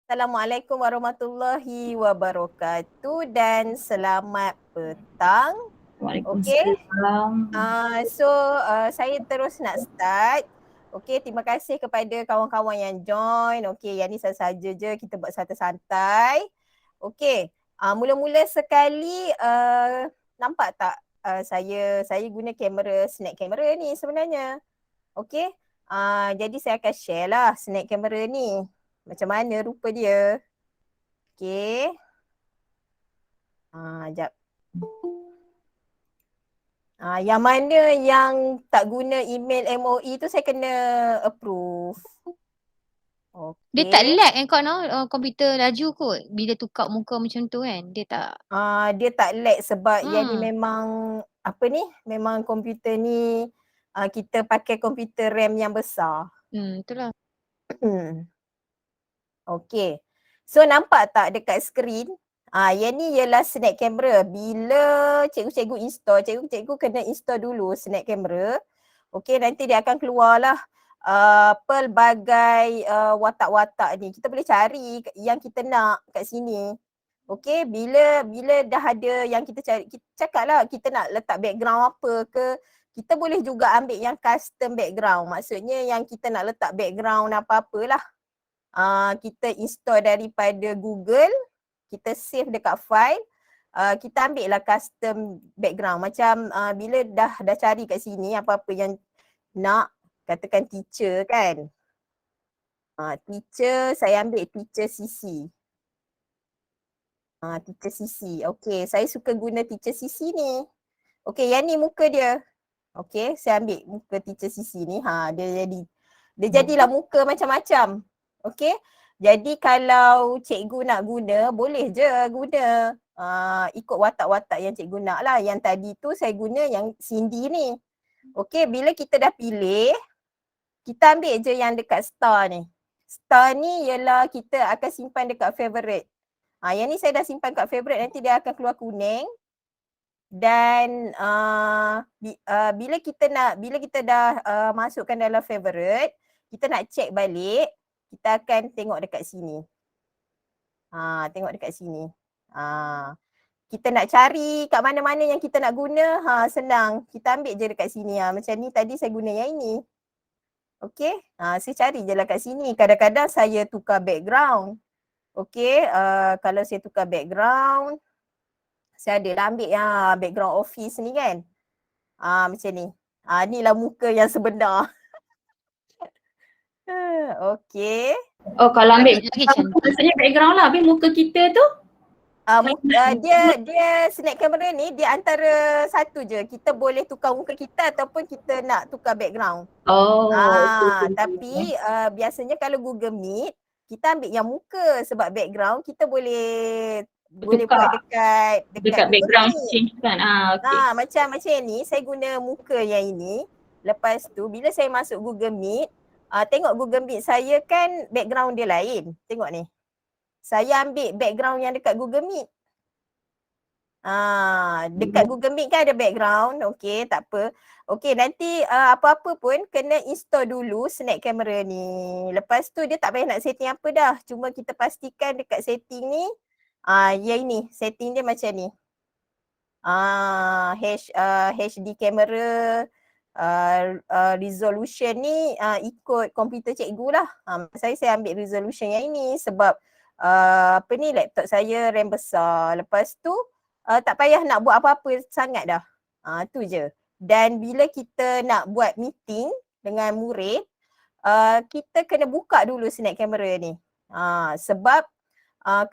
Assalamualaikum warahmatullahi wabarakatuh dan selamat petang. Okey. Waalaikumsalam. Saya terus nak start. Okey, terima kasih kepada kawan-kawan yang join. Okey, yang ni saja je kita buat santai-santai. Okey, mula-mula sekali nampak tak saya guna kamera snack camera ni sebenarnya. Okey. Jadi saya akan share lah snack camera ni. Macam mana rupa dia. Okey. Jap. Yang mana yang tak guna email MOE tu saya kena approve. Dia tak Okey. lag kau komputer laju kot bila tukar muka macam tu kan. Dia tak. Dia tak lag sebab yang ni Hmm. memang memang komputer ni kita pakai komputer RAM yang besar. Itulah. Okey. So nampak tak dekat skrin? Yang ni ialah snack camera. Bila cikgu-cikgu install, cikgu-cikgu kena install dulu snack camera. Okey, nanti dia akan keluarlah pelbagai watak-watak ni. Kita boleh cari yang kita nak kat sini. Okey, bila dah ada yang kita cari, kita cakaplah kita nak letak background apa ke, kita boleh juga ambil yang custom background. Maksudnya yang kita nak letak background apa-apalah. Kita install daripada Google, kita save dekat file, kita ambil lah custom background. Macam bila dah cari kat sini apa-apa yang nak, katakan teacher kan. Teacher, saya ambil teacher CC. Teacher CC. Okey, saya suka guna teacher CC ni. Okey, yang ni muka dia. Okey, saya ambil muka teacher CC ni. Dia jadilah muka macam-macam. Okey. Jadi kalau cikgu nak guna, boleh je guna. Ikut watak-watak yang cikgu nak lah. Yang tadi tu saya guna yang Cindy ni. Okey, bila kita dah pilih, kita ambil je yang dekat star ni. Star ni ialah kita akan simpan dekat favorite. Yang ni saya dah simpan kat favorite, nanti dia akan keluar kuning. Dan bila kita dah masukkan dalam favorite, kita nak check balik, kita akan tengok dekat sini. Tengok dekat sini. Kita nak cari kat mana-mana yang kita nak guna, senang. Kita ambil je dekat sini. Macam ni tadi saya guna yang ini. Okey, saya cari je lah kat sini. Kadang-kadang saya tukar background. Okey, kalau saya tukar background, saya adalah ambil background office ni kan. Macam ni. Inilah muka yang sebenar. Okey. Oh, kalau ambil Lagi cantik. maksudnya background lah. Habis muka kita tu? Dia snack camera ni dia antara satu je. Kita boleh tukar muka kita ataupun kita nak tukar background. Oh. Tapi biasanya kalau Google Meet, kita ambil yang muka sebab background kita boleh buat dekat background Google Meet. change kan. Okay. Macam ni saya guna muka yang ini. Lepas tu bila saya masuk Google Meet, tengok Google Meet saya kan background dia lain. Tengok ni. Saya ambil background yang dekat Google Meet. Dekat Google Meet kan ada background. Okey, tak apa. Okey, nanti apa-apa pun kena install dulu snack camera ni. Lepas tu dia tak payah nak setting apa dah. Cuma kita pastikan dekat setting ni, yang ini, setting dia macam ni. HD camera, resolution ni ikut komputer cikgu lah. Saya ambil resolution yang ini sebab laptop saya RAM besar. Lepas tu tak payah nak buat apa-apa sangat dah. Tu je. Dan bila kita nak buat meeting dengan murid, kita kena buka dulu snack camera ni. Sebab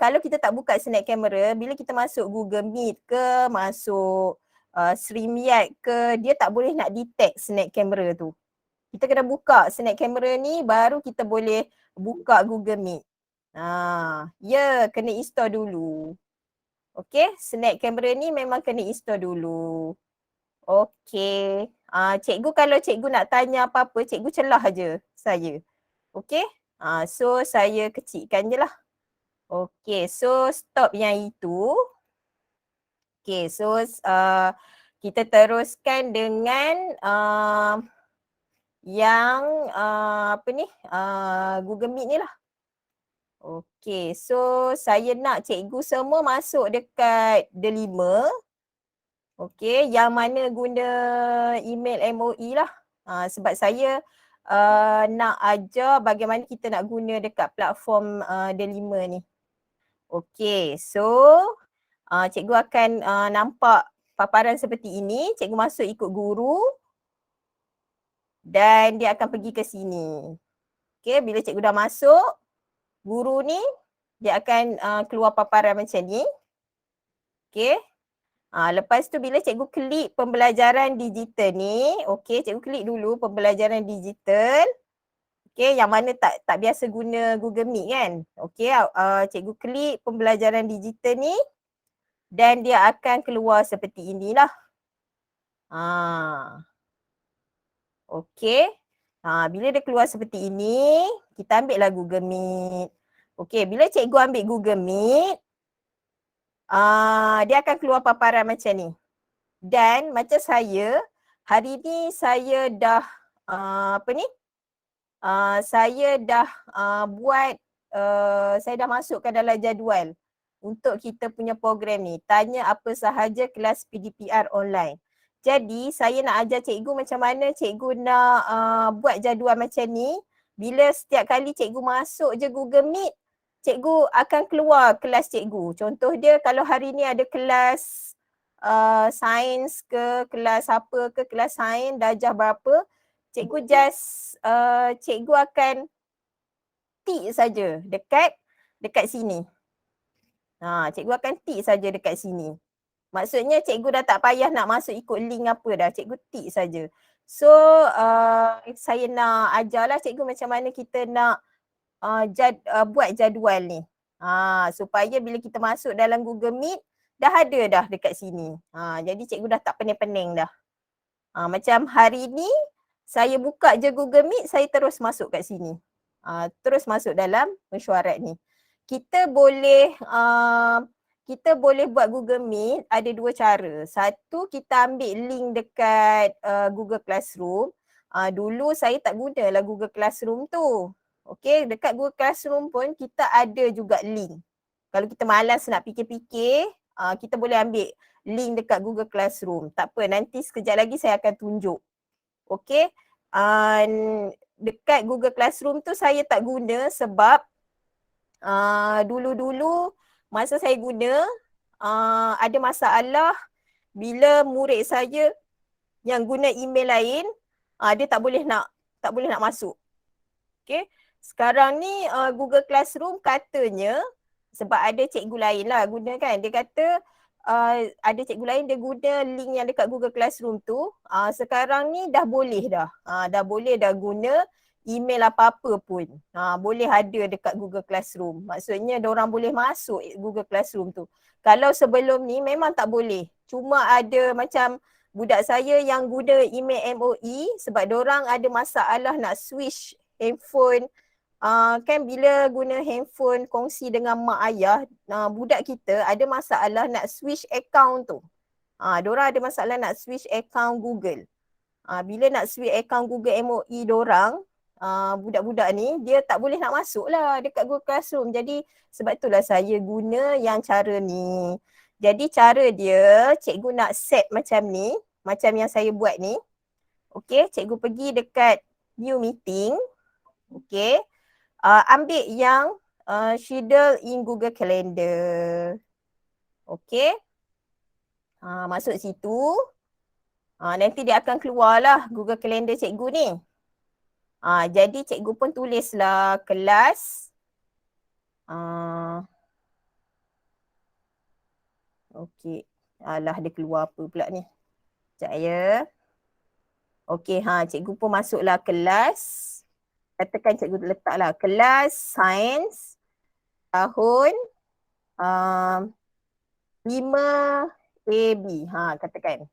kalau kita tak buka snack camera, bila kita masuk Google Meet ke, masuk StreamYard ke, dia tak boleh nak detect snack camera tu. Kita kena buka snack camera ni baru kita boleh buka Google Meet. Kena install dulu. Okey, snack camera ni memang kena install dulu. Okey. Cikgu kalau cikgu nak tanya apa-apa, cikgu celah je saya. Okey. So saya kecilkan je lah. Okey, so stop yang itu. Okey, so kita teruskan dengan yang Google Meet ni lah. Okey, so saya nak cikgu semua masuk dekat Delima. Okey, yang mana guna email MOE lah. Sebab saya nak ajar bagaimana kita nak guna dekat platform Delima ni. Okey, so cikgu akan nampak paparan seperti ini. Cikgu masuk ikut guru dan dia akan pergi ke sini. Okey, bila cikgu dah masuk, guru ni dia akan keluar paparan macam ni. Okey. Lepas tu bila cikgu klik pembelajaran digital ni, okey, cikgu klik dulu pembelajaran digital. Okey, yang mana tak biasa guna Google Meet kan. Okey, cikgu klik pembelajaran digital ni dan dia akan keluar seperti inilah. Okey. Bila dia keluar seperti ini, kita ambillah Google Meet. Okey, bila cikgu ambil Google Meet, dia akan keluar paparan macam ni. Dan macam saya, hari ni saya dah saya dah buat, saya dah masukkan dalam jadual untuk kita punya program ni. Tanya apa sahaja kelas PDPR online. Jadi saya nak ajar cikgu macam mana cikgu nak buat jadual macam ni. Bila setiap kali cikgu masuk je Google Meet, cikgu akan keluar kelas cikgu. Contoh dia kalau hari ni ada kelas sains ke, kelas apa ke, kelas sains darjah berapa, cikgu cikgu akan tik saja dekat sini. Cikgu akan tik saja dekat sini. Maksudnya cikgu dah tak payah nak masuk ikut link apa dah, cikgu tik saja. So saya nak ajarlah cikgu macam mana kita nak buat jadual ni. Supaya bila kita masuk dalam Google Meet, dah ada dah dekat sini. Jadi cikgu dah tak pening-pening dah. Macam hari ni, saya buka je Google Meet, saya terus masuk kat sini. Terus masuk dalam mesyuarat ni. Kita boleh buat Google Meet ada dua cara. Satu, kita ambil link dekat Google Classroom. Dulu saya tak gunalah Google Classroom tu. Okey, dekat Google Classroom pun kita ada juga link. Kalau kita malas nak fikir-fikir, kita boleh ambil link dekat Google Classroom. Tak apa, nanti sekejap lagi saya akan tunjuk. Okey, dekat Google Classroom tu saya tak guna sebab dulu-dulu masa saya guna ada masalah bila murid saya yang guna email lain, dia tak boleh nak masuk. Okey, sekarang ni Google Classroom katanya sebab ada cikgu lain lah guna kan, dia kata ada cikgu lain dia guna link yang dekat Google Classroom tu, sekarang ni dah boleh dah. Dah boleh dah guna email apa-apa pun. Boleh ada dekat Google Classroom. Maksudnya diorang boleh masuk Google Classroom tu. Kalau sebelum ni memang tak boleh. Cuma ada macam budak saya yang guna email MOE sebab diorang ada masalah nak switch handphone. Kan bila guna handphone kongsi dengan mak ayah, budak kita ada masalah nak switch account tu. Diorang ada masalah nak switch account Google. Bila nak switch account Google MOE diorang, budak-budak ni dia tak boleh nak masuk lah dekat Google Classroom. Jadi sebab itulah saya guna yang cara ni. Jadi cara dia, cikgu nak set macam ni, macam yang saya buat ni. Okey, cikgu pergi dekat new meeting. Okey, ambil yang schedule in Google Calendar. Okey, masuk situ. Nanti dia akan keluarlah Google Calendar cikgu ni. Jadi cikgu pun tulislah kelas. Okey. Alah, dia keluar apa pula ni. Sekejap ya. Okey, cikgu pun masuklah kelas. Katakan cikgu letaklah kelas sains tahun 5AB. Katakan.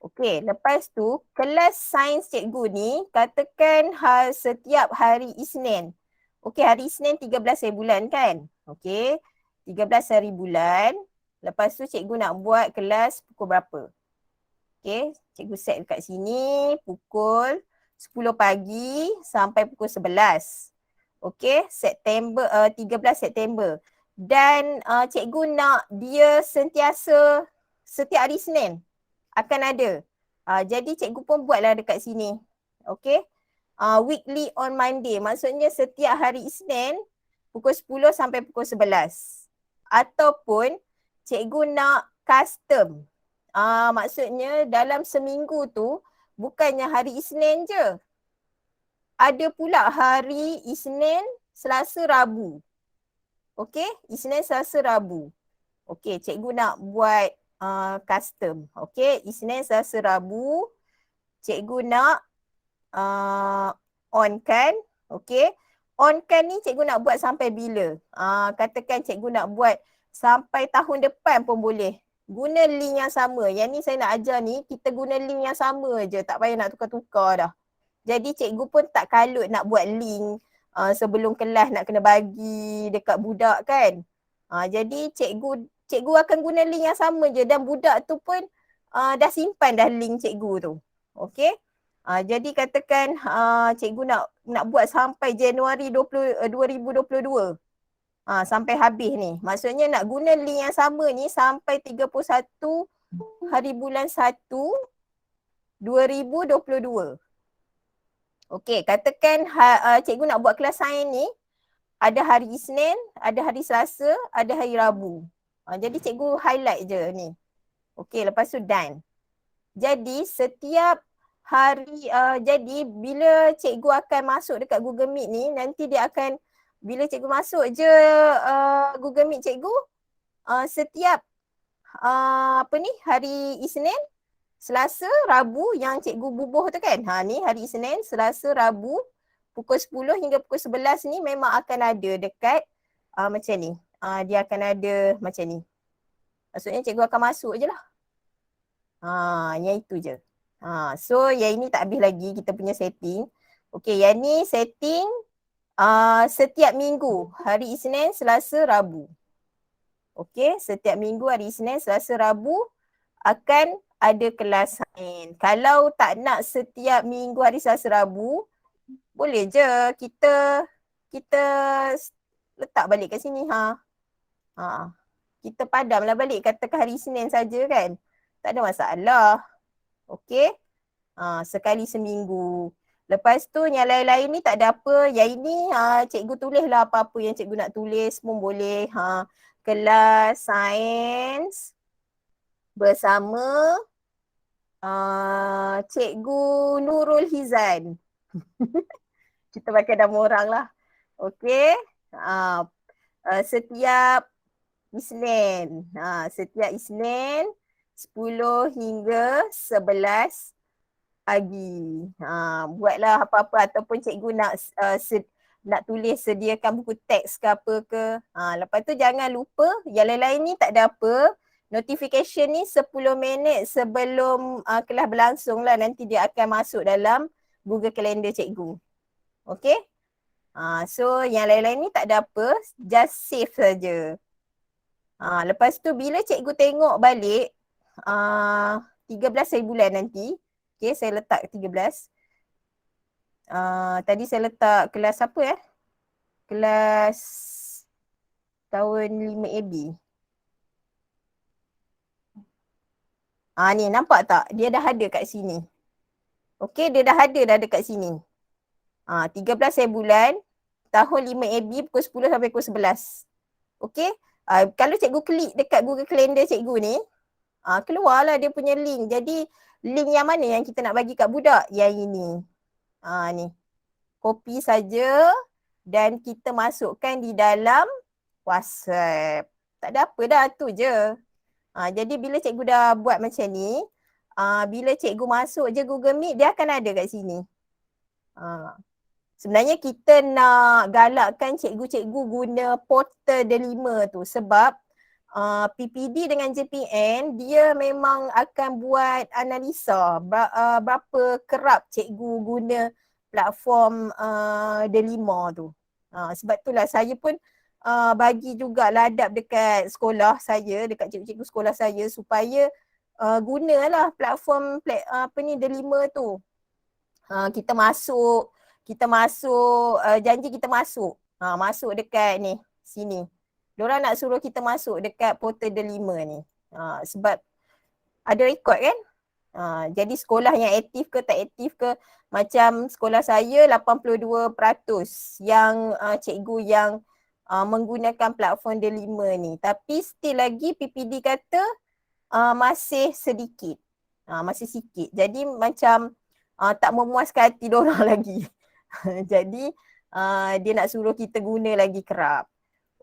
Okey, lepas tu kelas sains cikgu ni katakan setiap hari Isnin. Okey, hari Isnin 13 hari bulan kan? Okey, 13 hari bulan. Lepas tu cikgu nak buat kelas pukul berapa? Okey, cikgu set dekat sini pukul 10 pagi sampai pukul 11. Okey, 13 September. Dan cikgu nak dia sentiasa setiap hari Isnin akan ada. Jadi cikgu pun buatlah dekat sini. Okey. Weekly on Monday. Maksudnya setiap hari Isnin pukul 10 sampai pukul 11. Ataupun cikgu nak custom. Maksudnya dalam seminggu tu bukannya hari Isnin je. Ada pula hari Isnin, Selasa, Rabu. Okey, Isnin, Selasa, Rabu. Okey, cikgu nak buat custom. Okey, Isnin, Selasa, Rabu. Cikgu nak on kan. Okey, on kan ni cikgu nak buat sampai bila? Katakan cikgu nak buat sampai tahun depan pun boleh. Guna link yang sama. Yang ni saya nak ajar ni, kita guna link yang sama je. Tak payah nak tukar-tukar dah. Jadi cikgu pun tak kalut nak buat link sebelum kelas nak kena bagi dekat budak kan. Jadi cikgu akan guna link yang sama je dan budak tu pun dah simpan dah link cikgu tu. Okey. Jadi katakan cikgu nak buat sampai Januari 2022. Sampai habis ni. Maksudnya nak guna link yang sama ni sampai 31 hari bulan 1 2022. Okey, katakan cikgu nak buat kelas sains ni ada hari Isnin, ada hari Selasa, ada hari Rabu. Jadi cikgu highlight je ni. Okey, lepas tu done. Jadi setiap hari, jadi bila cikgu akan masuk dekat Google Meet ni, nanti dia akan, bila cikgu masuk je Google Meet cikgu, setiap hari Isnin, Selasa, Rabu yang cikgu bubuh tu kan. Ni hari Isnin, Selasa, Rabu pukul 10 hingga pukul 11 ni memang akan ada dekat macam ni. Dia akan ada macam ni. Maksudnya cikgu akan masuk je lah. Yang itu je. So yang ini tak habis lagi kita punya setting. Okey, yang ni setting setiap minggu. Hari Isnin, Selasa, Rabu. Okey, setiap minggu hari Isnin, Selasa, Rabu akan ada kelas sains. Kalau tak nak setiap minggu hari Selasa, Rabu, boleh je kita letak balik kat sini. Kita padamlah balik katakan hari Isnin saja kan. Tak ada masalah. Okey. Sekali seminggu. Lepas tu yang lain-lain ni tak ada apa. Yang ini cikgu tulislah apa-apa yang cikgu nak tulis pun boleh. Kelas sains bersama Cikgu Nurul Hizan. Kita pakai nama orang lah. Okey. Setiap Isnin. Setiap Isnin 10 hingga 11 pagi. Buatlah apa-apa ataupun cikgu nak tulis sediakan buku teks ke apa ke. Lepas tu jangan lupa yang lain-lain ni tak ada apa. Notification ni 10 minit sebelum kelas berlangsung lah, nanti dia akan masuk dalam Google Calendar cikgu. Okay. So yang lain-lain ni tak ada apa, just save saja. Lepas tu bila cikgu tengok balik 13 hari bulan nanti, okay, saya letak 13. Tadi saya letak kelas apa kelas tahun 5AB. Ni nampak tak? Dia dah ada kat sini. Okey, dia dah ada dekat sini. 13 hari bulan, tahun 5AB pukul 10 sampai pukul 11. Okey, kalau cikgu klik dekat Google Calendar cikgu ni, keluarlah dia punya link. Jadi link yang mana yang kita nak bagi kat budak? Yang ini. Ni. Copy saja dan kita masukkan di dalam WhatsApp. Tak ada apa dah, tu je. Jadi bila cikgu dah buat macam ni, bila cikgu masuk je Google Meet, dia akan ada kat sini. Sebenarnya kita nak galakkan cikgu-cikgu guna portal Delima tu sebab PPD dengan JPN dia memang akan buat analisa berapa kerap cikgu guna platform Delima tu. Sebab itulah saya pun bagi juga ladap dekat sekolah saya, dekat cikgu-cikgu sekolah saya supaya gunalah platform Delima tu. Kita masuk, kita masuk, janji kita masuk. Masuk dekat ni, sini. Diorang nak suruh kita masuk dekat portal delima ni. Sebab ada rekod kan? Jadi sekolah yang aktif ke tak aktif ke, macam sekolah saya 82% yang cikgu yang menggunakan platform delima ni. Tapi still lagi PPD kata masih sedikit. Masih sikit. Jadi macam tak memuaskan hati diorang lagi. Jadi dia nak suruh kita guna lagi kerap.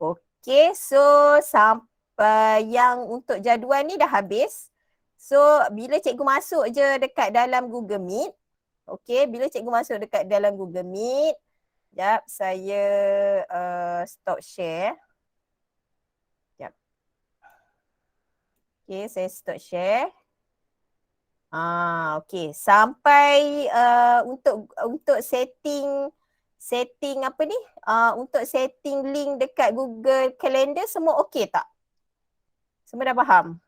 Okay, so sampai yang untuk jadual ni dah habis. So bila cikgu masuk je dekat dalam Google Meet. Okay, bila cikgu masuk dekat dalam Google Meet. Sekejap, saya stop share. Sekejap. Okay, saya stop share. Okay, sampai untuk setting apa ni? Untuk setting link dekat Google Calendar semua okey tak? Semua dah faham?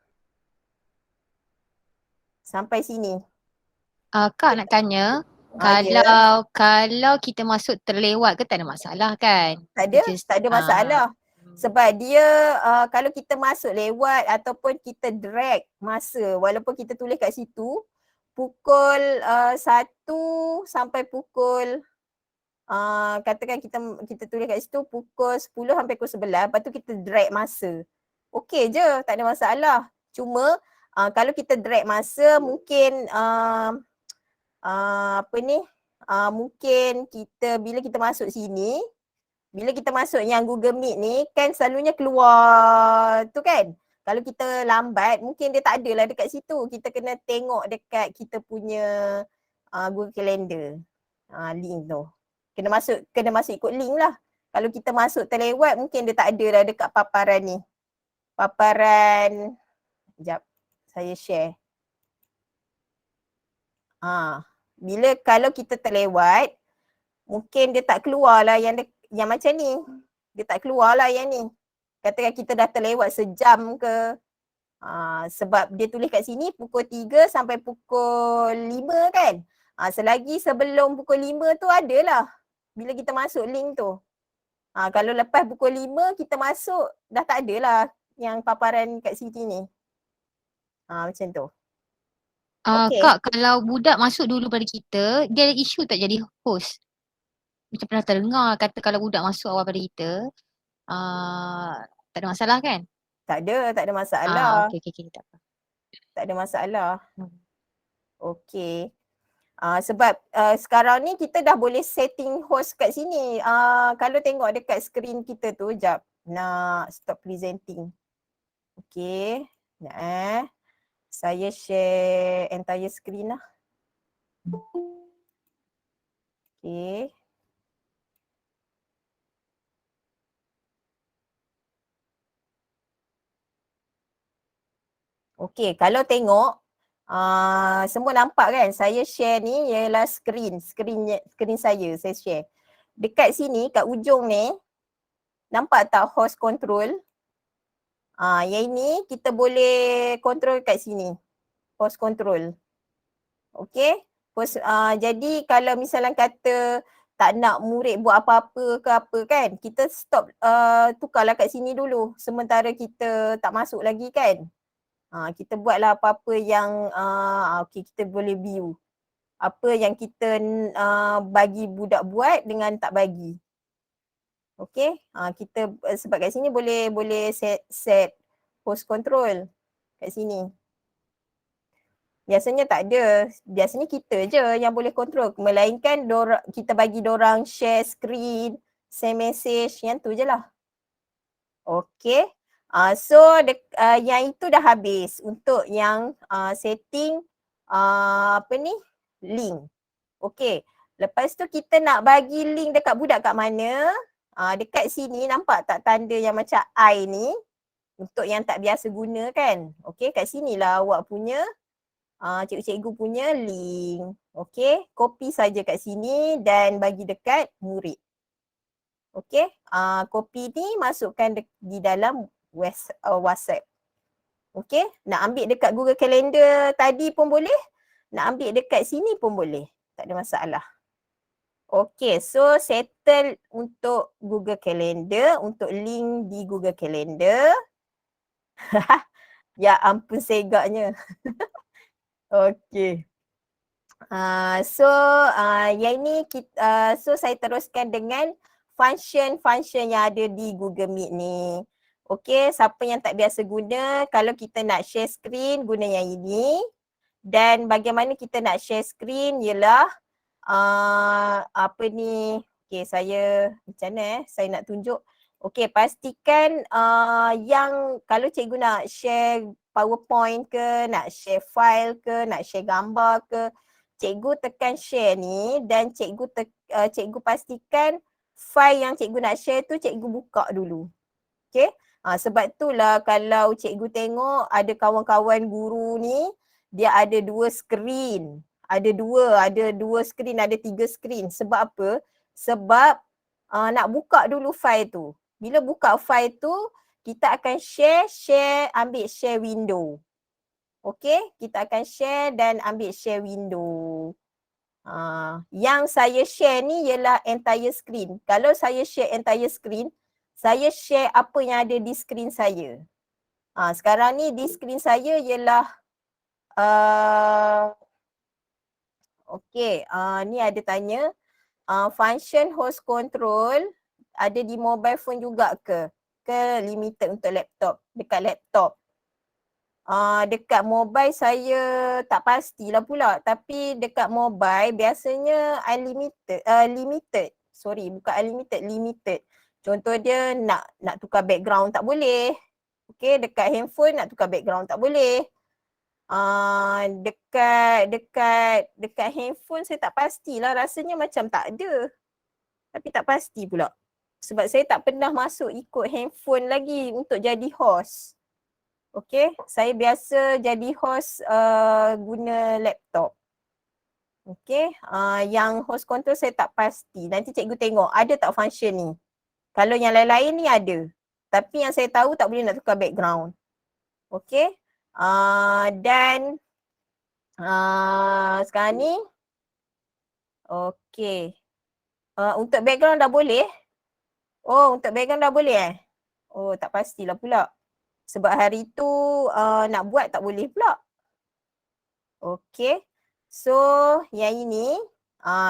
Sampai sini. Kak nak tanya, Ya. kalau kita masuk terlewat ke tak ada masalah kan? Tak ada masalah. Sebab dia kalau kita masuk lewat ataupun kita drag masa, walaupun kita tulis kat situ pukul 1 sampai pukul katakan kita tulis kat situ pukul 10 sampai pukul 11, lepas tu kita drag masa. Okey je, tak ada masalah. Cuma kalau kita drag masa mungkin mungkin kita bila kita masuk sini, bila kita masuk yang Google Meet ni kan selalunya keluar tu kan. Kalau kita lambat mungkin dia tak ada lah dekat situ. Kita kena tengok dekat kita punya Google Calendar. Link tu. Kena masuk ikut link lah. Kalau kita masuk terlewat mungkin dia tak ada lah dekat paparan ni. Paparan, sekejap saya share. Bila kalau kita terlewat mungkin dia tak keluar lah yang macam ni. Dia tak keluar lah yang ni. Katakan kita dah terlewat sejam ke. Sebab dia tulis kat sini pukul 3 sampai pukul 5 kan. Selagi sebelum pukul 5 tu adalah. Bila kita masuk link tu. Kalau lepas pukul 5 kita masuk dah tak adalah yang paparan kat sini ni. Macam tu. Okay. Kak, kalau budak masuk dulu pada kita, dia ada isu tak jadi host? Macam pernah terdengar kata kalau budak masuk awal pada kita, tak ada masalah kan? Tak ada masalah. Okay, tak apa. Tak ada masalah. Okay. Sebab sekarang ni kita dah boleh setting host kat sini. Kalau tengok dekat screen kita tu, jap. Nak stop presenting. Okay. Sekejap saya share entire screen lah. Okay. Okay, kalau tengok semua nampak kan saya share ni ialah screen saya share. Dekat sini kat ujung ni nampak tak host control? Yang ini kita boleh control kat sini. Host control. Okay. Jadi kalau misalnya kata tak nak murid buat apa-apa ke apa kan, kita stop tukarlah kat sini dulu sementara kita tak masuk lagi kan. Kita buatlah apa-apa yang okay, kita boleh view. Apa yang kita bagi budak buat dengan tak bagi. Okay, kita sebab kat sini boleh set host control kat sini. Biasanya tak ada. Biasanya kita je yang boleh control. Melainkan kita bagi dorang share screen, send message, yang tu je lah. Okay. So yang itu dah habis untuk yang setting link. Okay. Lepas tu kita nak bagi link dekat budak kat mana? Dekat sini nampak tak tanda yang macam I ni? Untuk yang tak biasa guna kan? Okay, kat sinilah awak punya cikgu-cikgu punya link. Okay, copy saja kat sini dan bagi dekat murid. Okay, copy ni masukkan di dalam WhatsApp. Okay, nak ambil dekat Google Calendar tadi pun boleh. Nak ambil dekat sini pun boleh. Tak ada masalah. Okay, so settle untuk Google Calendar, untuk link di Google Calendar. Ya ampun segaknya. Okay. Yang ni kita, so saya teruskan dengan function-function yang ada di Google Meet ni. Okay, siapa yang tak biasa guna, kalau kita nak share screen, guna yang ini. Dan bagaimana kita nak share screen ialah apa ni, okay saya macam mana saya nak tunjuk. Okay, pastikan yang kalau cikgu nak share PowerPoint ke, nak share file ke, nak share gambar ke, cikgu tekan share ni dan cikgu pastikan file yang cikgu nak share tu cikgu buka dulu. Okay, sebab itulah kalau cikgu tengok ada kawan-kawan guru ni dia ada dua skrin. Ada dua skrin, ada 3 skrin. Sebab apa? Sebab nak buka dulu file tu. Bila buka file tu, kita akan ambil share window. Okay, kita akan share dan ambil share window. Yang saya share ni ialah entire screen. Kalau saya share entire screen, saya share apa yang ada di screen saya. Sekarang ni di screen saya ialah okay, ni ada tanya function host control ada di mobile phone juga ke limited untuk laptop, dekat laptop. Dekat mobile saya tak pastilah pula, tapi dekat mobile biasanya limited. Sorry, bukan unlimited, limited. Contoh dia nak tukar background tak boleh. Okay, dekat handphone nak tukar background tak boleh. Dekat handphone saya tak pastilah, rasanya macam tak ada. Tapi tak pasti pula. Sebab saya tak pernah masuk ikut handphone lagi untuk jadi host. Okay, saya biasa jadi host guna laptop. Okay, yang host control saya tak pasti. Nanti cikgu tengok ada tak function ni. Kalau yang lain-lain ni ada. Tapi yang saya tahu tak boleh nak tukar background. Okay, dan sekarang ni, okay. Untuk background dah boleh? Oh, untuk background dah boleh Oh, tak pastilah pula. Sebab hari tu nak buat tak boleh pula. Okay. So, yang ini,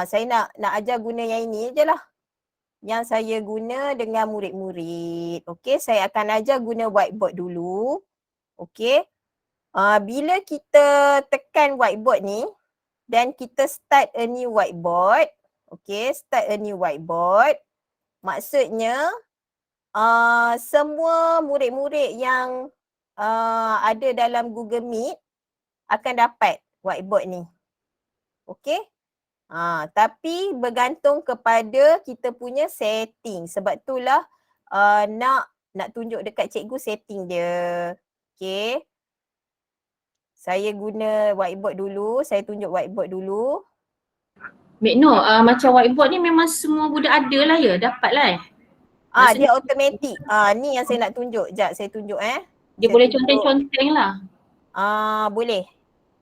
saya nak ajar guna yang ini je lah. Yang saya guna dengan murid-murid. Okay, saya akan ajar guna whiteboard dulu. Okay. Bila kita tekan whiteboard ni dan kita start a new whiteboard. Okay, start a new whiteboard. Maksudnya semua murid-murid yang ada dalam Google Meet akan dapat whiteboard ni. Okay. Tapi bergantung kepada kita punya setting. Sebab itulah nak tunjuk dekat cikgu setting dia. Okay. Saya guna whiteboard dulu. Saya tunjuk whiteboard dulu. Mek Nur, macam whiteboard ni memang semua budak ada lah ya? Dapat lah Dia automatik. Ni yang saya nak tunjuk. Sekejap saya tunjuk Dia boleh conteng-conteng lah. Boleh.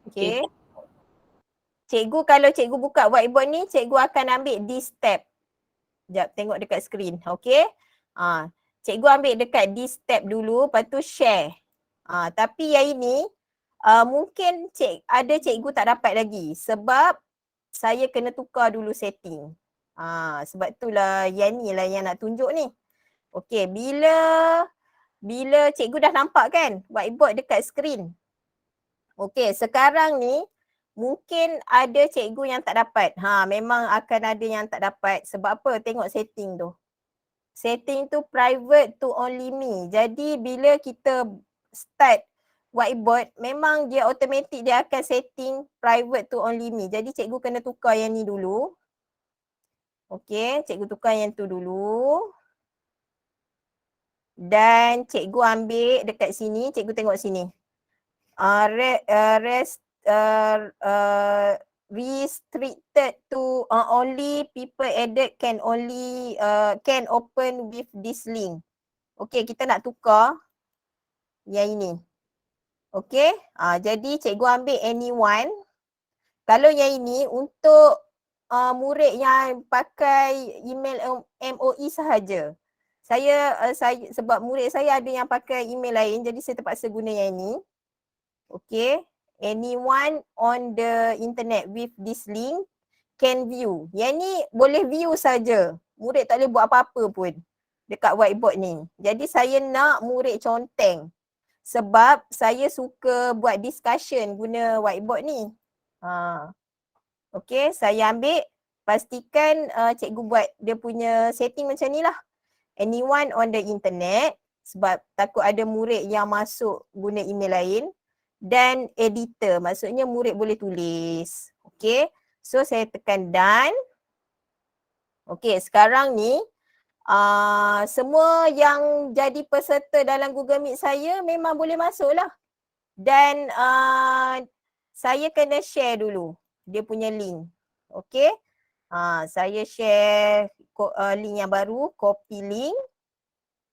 Okay. Cikgu kalau cikgu buka whiteboard ni, cikgu akan ambil this tab. Sekejap tengok dekat skrin. Okay. Cikgu ambil dekat this tab dulu, lepas tu share. Tapi yang ini, mungkin ada cikgu tak dapat lagi sebab saya kena tukar dulu setting. Sebab itulah yang ni lah yang nak tunjuk ni. Okey, bila cikgu dah nampak kan whiteboard dekat skrin. Okey, sekarang ni mungkin ada cikgu yang tak dapat. Memang akan ada yang tak dapat. Sebab apa? Tengok setting tu. Setting tu private to only me. Jadi bila kita start whiteboard, memang dia automatik dia akan setting private to only me. Jadi cikgu kena tukar yang ni dulu. Okey, cikgu tukar yang tu dulu. Dan cikgu ambil dekat sini, cikgu tengok sini. Restricted to only people added can open with this link. Okey, kita nak tukar yang ini. Okey, jadi cikgu ambil anyone. Kalau yang ini untuk murid yang pakai email MOE sahaja. Saya sebab murid saya ada yang pakai email lain, jadi saya terpaksa guna yang ini. Okay. Anyone on the internet with this link can view. Yang ni boleh view saja. Murid tak boleh buat apa-apa pun dekat whiteboard ni. Jadi saya nak murid conteng. Sebab saya suka buat discussion guna whiteboard ni. Okay, saya ambil. Pastikan cikgu buat dia punya setting macam ni lah. Anyone on the internet, sebab takut ada murid yang masuk guna email lain, dan editor, maksudnya murid boleh tulis. Okay, so saya tekan done. Okay, sekarang ni semua yang jadi peserta dalam Google Meet saya memang boleh masuk lah. Dan saya kena share dulu dia punya link. Okay, saya share link yang baru, copy link.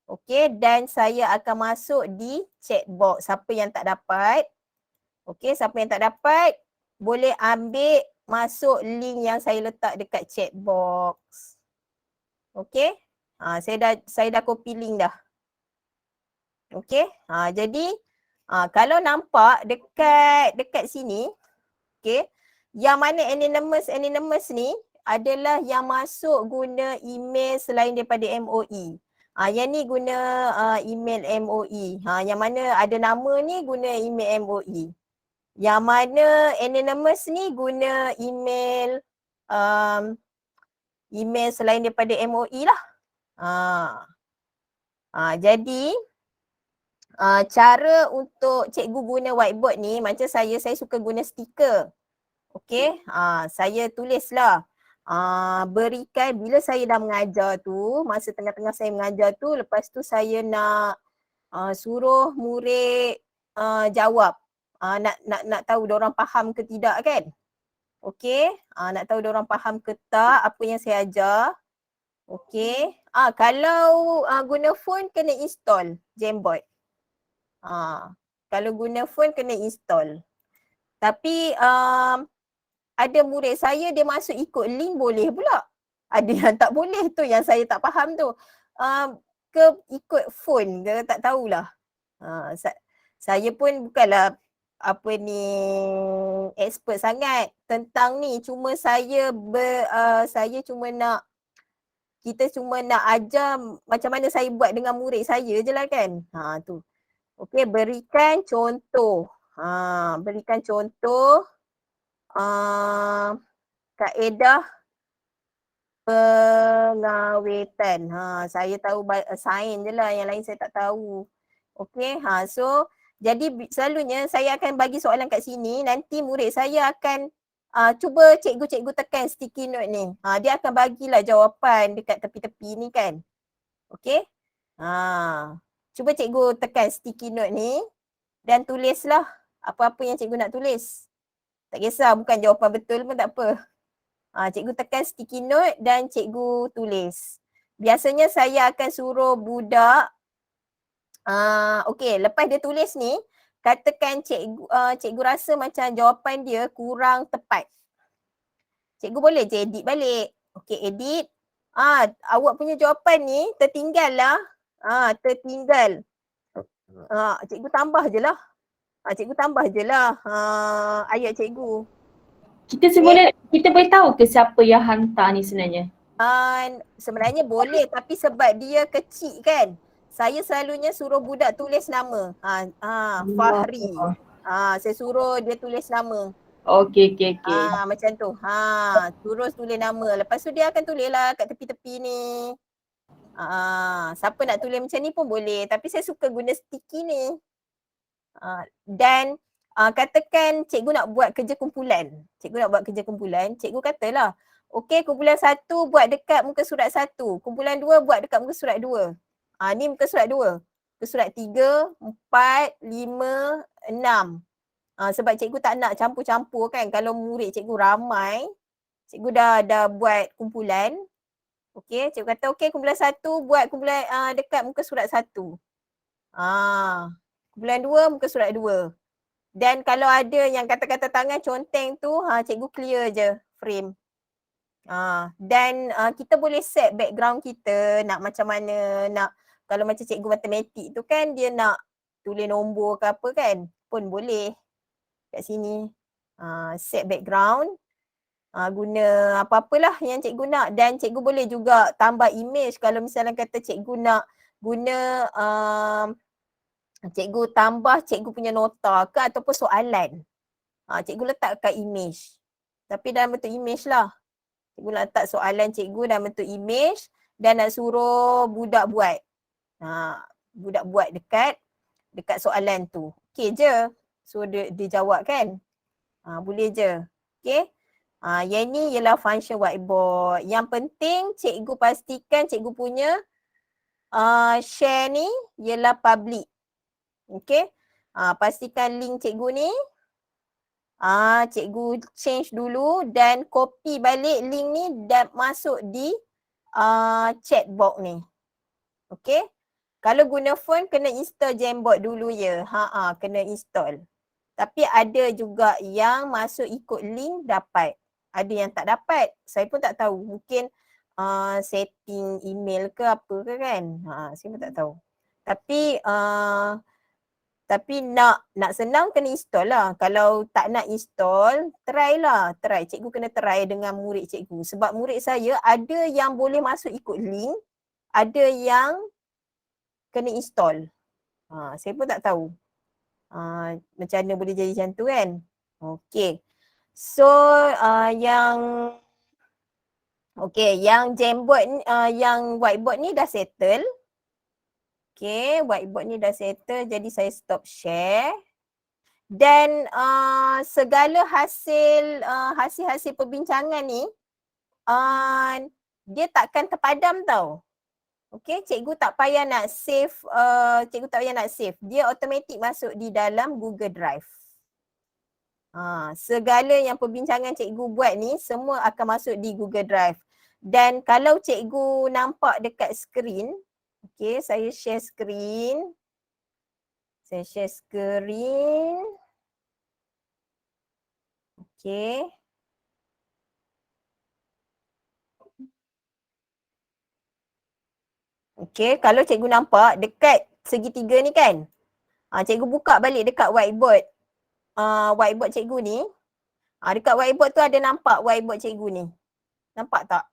Okay, dan saya akan masuk di chat box. Siapa yang tak dapat, okay, siapa yang tak dapat boleh ambil masuk link yang saya letak dekat chat box. Okay, saya dah copy link dah. Okay, jadi kalau nampak dekat sini, okay, yang mana anonymous ni adalah yang masuk guna email selain daripada MOE. Yang ni guna email MOE. Yang mana ada nama ni guna email MOE. Yang mana anonymous ni guna email email selain daripada MOE lah. Jadi cara untuk cikgu guna whiteboard ni, macam saya suka guna stiker. Okay, saya tulislah. Berikan, bila saya dah mengajar tu, masa tengah-tengah saya mengajar tu, lepas tu saya nak suruh murid jawab. Nak tahu diorang faham ke tidak kan? Okay, nak tahu diorang faham ke tak apa yang saya ajar. Okay, kalau guna phone kena install Jamboard. Kalau guna phone kena install. Tapi ada murid saya dia masuk ikut link boleh pula. Ada yang tak boleh tu yang saya tak faham tu. Ke ikut phone ke tak tahulah. Saya pun bukanlah expert sangat tentang ni. Cuma saya cuma nak, kita cuma nak ajar macam mana saya buat dengan murid saya je lah kan. Tu. Okey, berikan contoh. Berikan contoh kaedah pengawetan. Saya tahu sains je lah, yang lain saya tak tahu. Okey, so jadi selalunya saya akan bagi soalan kat sini, nanti murid saya akan cuba cikgu tekan sticky note ni. Dia akan bagilah jawapan dekat tepi-tepi ni kan. Okey. Cuba cikgu tekan sticky note ni dan tulislah apa-apa yang cikgu nak tulis. Tak kisah, bukan jawapan betul pun tak apa. Cikgu tekan sticky note dan cikgu tulis. Biasanya saya akan suruh budak, okey, lepas dia tulis ni, katakan cikgu rasa macam jawapan dia kurang tepat. Cikgu boleh je edit balik. Okey, edit. Awak punya jawapan ni tertinggal lah. Tertinggal. Cikgu tambah je lah. Cikgu tambah je lah ayat cikgu. Kita boleh tahu ke siapa yang hantar ni sebenarnya? Sebenarnya boleh, tapi sebab dia kecil kan, saya selalunya suruh budak tulis nama. Fahri. Saya suruh dia tulis nama. Okey. Macam tu. Terus tulis nama. Lepas tu dia akan tulis lah kat tepi-tepi ni. Siapa nak tulis macam ni pun boleh, tapi saya suka guna sticky ni. Dan katakan cikgu nak buat kerja kumpulan. Cikgu katalah, okey, kumpulan 1 buat dekat muka surat 1. Kumpulan 2 buat dekat muka surat 2. Ni muka surat 2. Muka surat 3, 4, 5, 6. Sebab cikgu tak nak campur-campur kan. Kalau murid cikgu ramai, cikgu dah buat kumpulan. Okey, cikgu kata okey, kumpulan 1 buat kumpulan dekat muka surat 1. Kumpulan 2 muka surat 2. Dan kalau ada yang kata-kata tangan conteng tu, cikgu clear je frame. Dan kita boleh set background kita nak macam mana, nak kalau macam cikgu matematik tu kan dia nak tulis nombor ke apa kan pun boleh kat sini. Set background, guna apa-apalah yang cikgu nak, dan cikgu boleh juga tambah image kalau misalnya kata cikgu nak guna cikgu tambah cikgu punya nota ke ataupun soalan. Cikgu letak kat image. Tapi dalam bentuk image lah. Cikgu nak letak soalan cikgu dalam bentuk image dan nak suruh budak buat. Budak buat dekat soalan tu. Okey je. So dia jawab kan. Boleh je. Okey. Yang ni ialah function whiteboard. Yang penting cikgu pastikan cikgu punya share ni ialah public. Okey. Pastikan link cikgu ni cikgu change dulu dan copy balik link ni dan masuk di chat box ni. Okey. Kalau guna phone kena install Jamboard dulu ya. Kena install. Tapi ada juga yang masuk ikut link dapat. Ada yang tak dapat. Saya pun tak tahu. Mungkin setting email ke apa ke kan. Saya pun tak tahu. Tapi nak senang kena install lah. Kalau tak nak install, try lah. Cikgu kena try dengan murid cikgu. Sebab murid saya ada yang boleh masuk ikut link, ada yang kena install. Saya pun tak tahu. Macam mana boleh jadi macam tu kan. Okay. So yang Jamboard, yang whiteboard ni dah settle. Okay, whiteboard ni dah settle, jadi saya stop share. Dan segala hasil perbincangan ni dia takkan terpadam tau. Okay, cikgu tak payah nak save, dia automatik masuk di dalam Google Drive. Segala yang perbincangan cikgu buat ni semua akan masuk di Google Drive. Dan kalau cikgu nampak dekat skrin, okay, saya share skrin. Okay. Okay, kalau cikgu nampak dekat segitiga ni kan. Cikgu buka balik dekat whiteboard. Whiteboard cikgu ni. Dekat whiteboard tu ada nampak whiteboard cikgu ni. Nampak tak?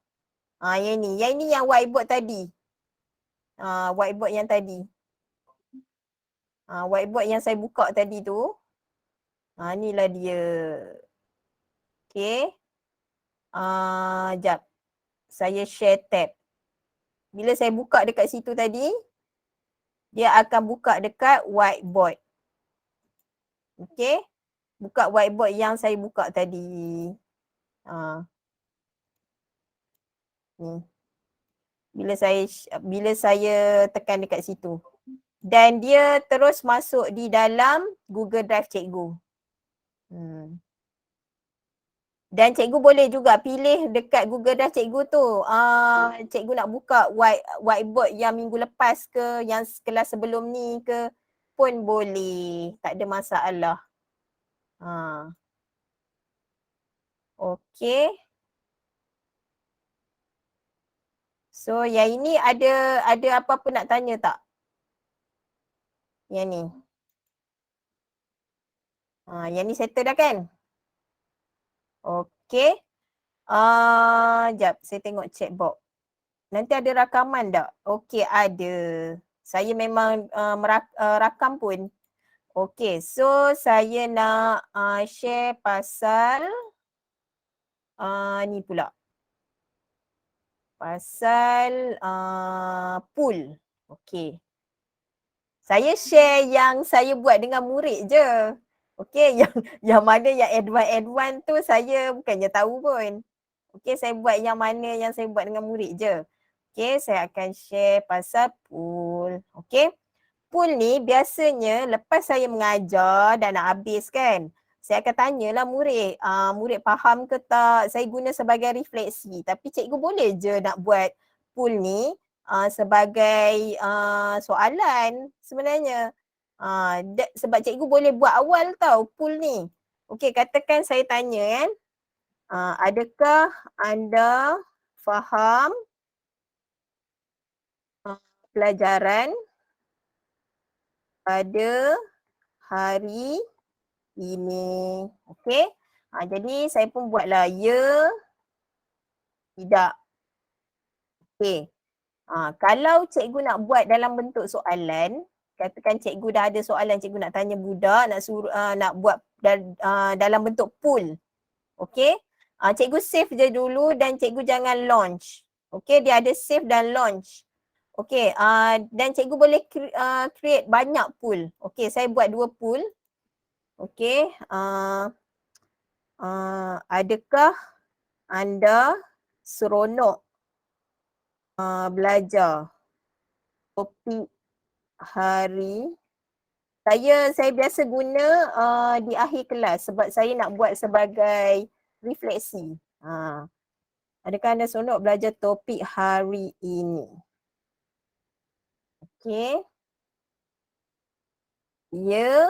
Yang ni. Yang ni yang whiteboard tadi. Whiteboard yang tadi. Whiteboard yang saya buka tadi tu. Inilah dia. Okay. Jap. Saya share tab. Bila saya buka dekat situ tadi, dia akan buka dekat whiteboard. Okay. Buka whiteboard yang saya buka tadi. Ni. Bila saya tekan dekat situ. Dan dia terus masuk di dalam Google Drive cikgu. Dan cikgu boleh juga pilih dekat Google Drive cikgu tu. Cikgu nak buka whiteboard yang minggu lepas ke, yang kelas sebelum ni ke pun boleh. Tak ada masalah. Okay. So yang ini ada apa-apa nak tanya tak? Yang ni. Yang ni settle dah kan? Okay. Jap, saya tengok chat box. Nanti ada rakaman tak? Okay, ada. Saya memang rakam pun. Okay, so saya nak share pasal ni pula. Pasal pool. Okay. Saya share yang saya buat dengan murid je. Okay, yang mana yang advance tu saya bukannya tahu pun. Okay, saya buat yang mana yang saya buat dengan murid je. Okay, saya akan share pasal pool. Okay, pool ni biasanya lepas saya mengajar dan nak habis kan, saya akan tanyalah murid, murid faham ke tak, saya guna sebagai refleksi. Tapi cikgu boleh je nak buat pool ni sebagai soalan sebenarnya. Sebab cikgu boleh buat awal tau pool ni. Okey, katakan saya tanya kan. Adakah anda faham pelajaran pada hari ini? Okey. Jadi saya pun buatlah ya, tidak. Okey. Kalau cikgu nak buat dalam bentuk soalan, katakan cikgu dah ada soalan, cikgu nak tanya budak, nak suruh nak buat dalam bentuk pool. Okey. Cikgu save je dulu dan cikgu jangan launch. Okey, dia ada save dan launch. Okey, dan cikgu boleh create banyak pool. Okey, saya buat 2 pool. Okey, adakah anda seronok belajar topik hari? Saya biasa guna di akhir kelas sebab saya nak buat sebagai refleksi. Adakah anda seronok belajar topik hari ini? Okey. Ya,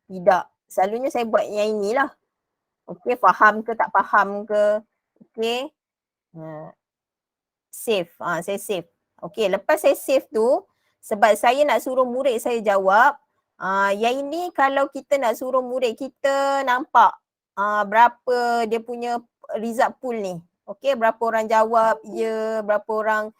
tidak. Selalunya saya buat yang inilah. Okey, faham ke tak faham ke. Okey. Save. Saya save. Okey, lepas saya save tu, sebab saya nak suruh murid saya jawab, yang ini kalau kita nak suruh murid kita nampak berapa dia punya result pool ni. Okey, berapa orang jawab ya, berapa orang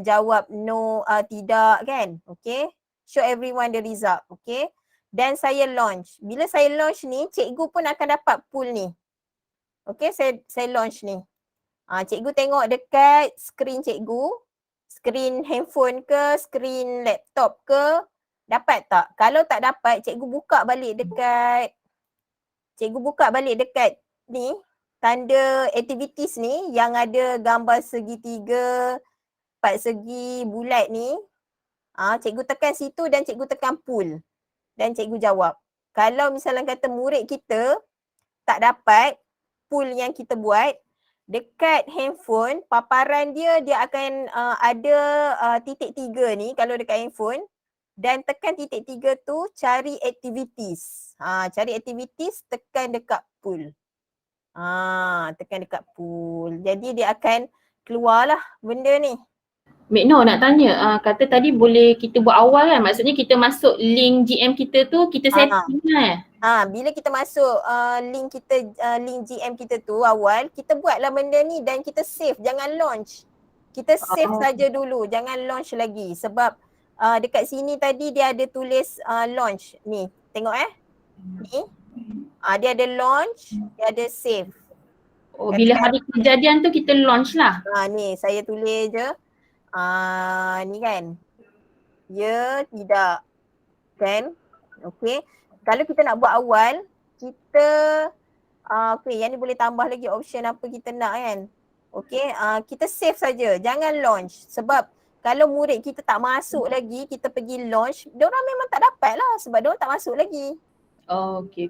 jawab no, tidak kan. Okey, show everyone the result. Okey, dan saya launch. Bila saya launch ni, cikgu pun akan dapat pool ni. Okey, saya launch ni. Cikgu tengok dekat skrin cikgu, skrin handphone ke, skrin laptop ke, dapat tak? Kalau tak dapat, cikgu buka balik dekat ni, tanda activities ni yang ada gambar segitiga, 4 segi bulat ni. Cikgu tekan situ dan cikgu tekan pool. Dan cikgu jawab. Kalau misalnya kata murid kita tak dapat pool yang kita buat, dekat handphone, paparan dia akan ada titik 3 ni kalau dekat handphone, dan tekan titik 3 tu cari activities. Cari activities, tekan dekat pool. Tekan dekat pool. Jadi dia akan keluarlah benda ni. Mek Noh nak tanya, kata tadi boleh kita buat awal kan? Maksudnya kita masuk link GM kita tu, kita setting kan? Bila kita masuk link GM kita tu awal, kita buatlah benda ni dan kita save, jangan launch. Kita save saja dulu, jangan launch lagi sebab dekat sini tadi dia ada tulis launch ni. Tengok ni. Dia ada launch, dia ada save. Bila hari kejadian tu kita launch lah. Ni saya tulis je. Ni kan. Ya, tidak. Kan? Okey. Kalau kita nak buat awal, kita okey, yang ni boleh tambah lagi option apa kita nak kan. Okey, kita save saja, jangan launch sebab kalau murid kita tak masuk lagi, kita pergi launch, diorang memang tak dapat lah sebab diorang tak masuk lagi. Okey.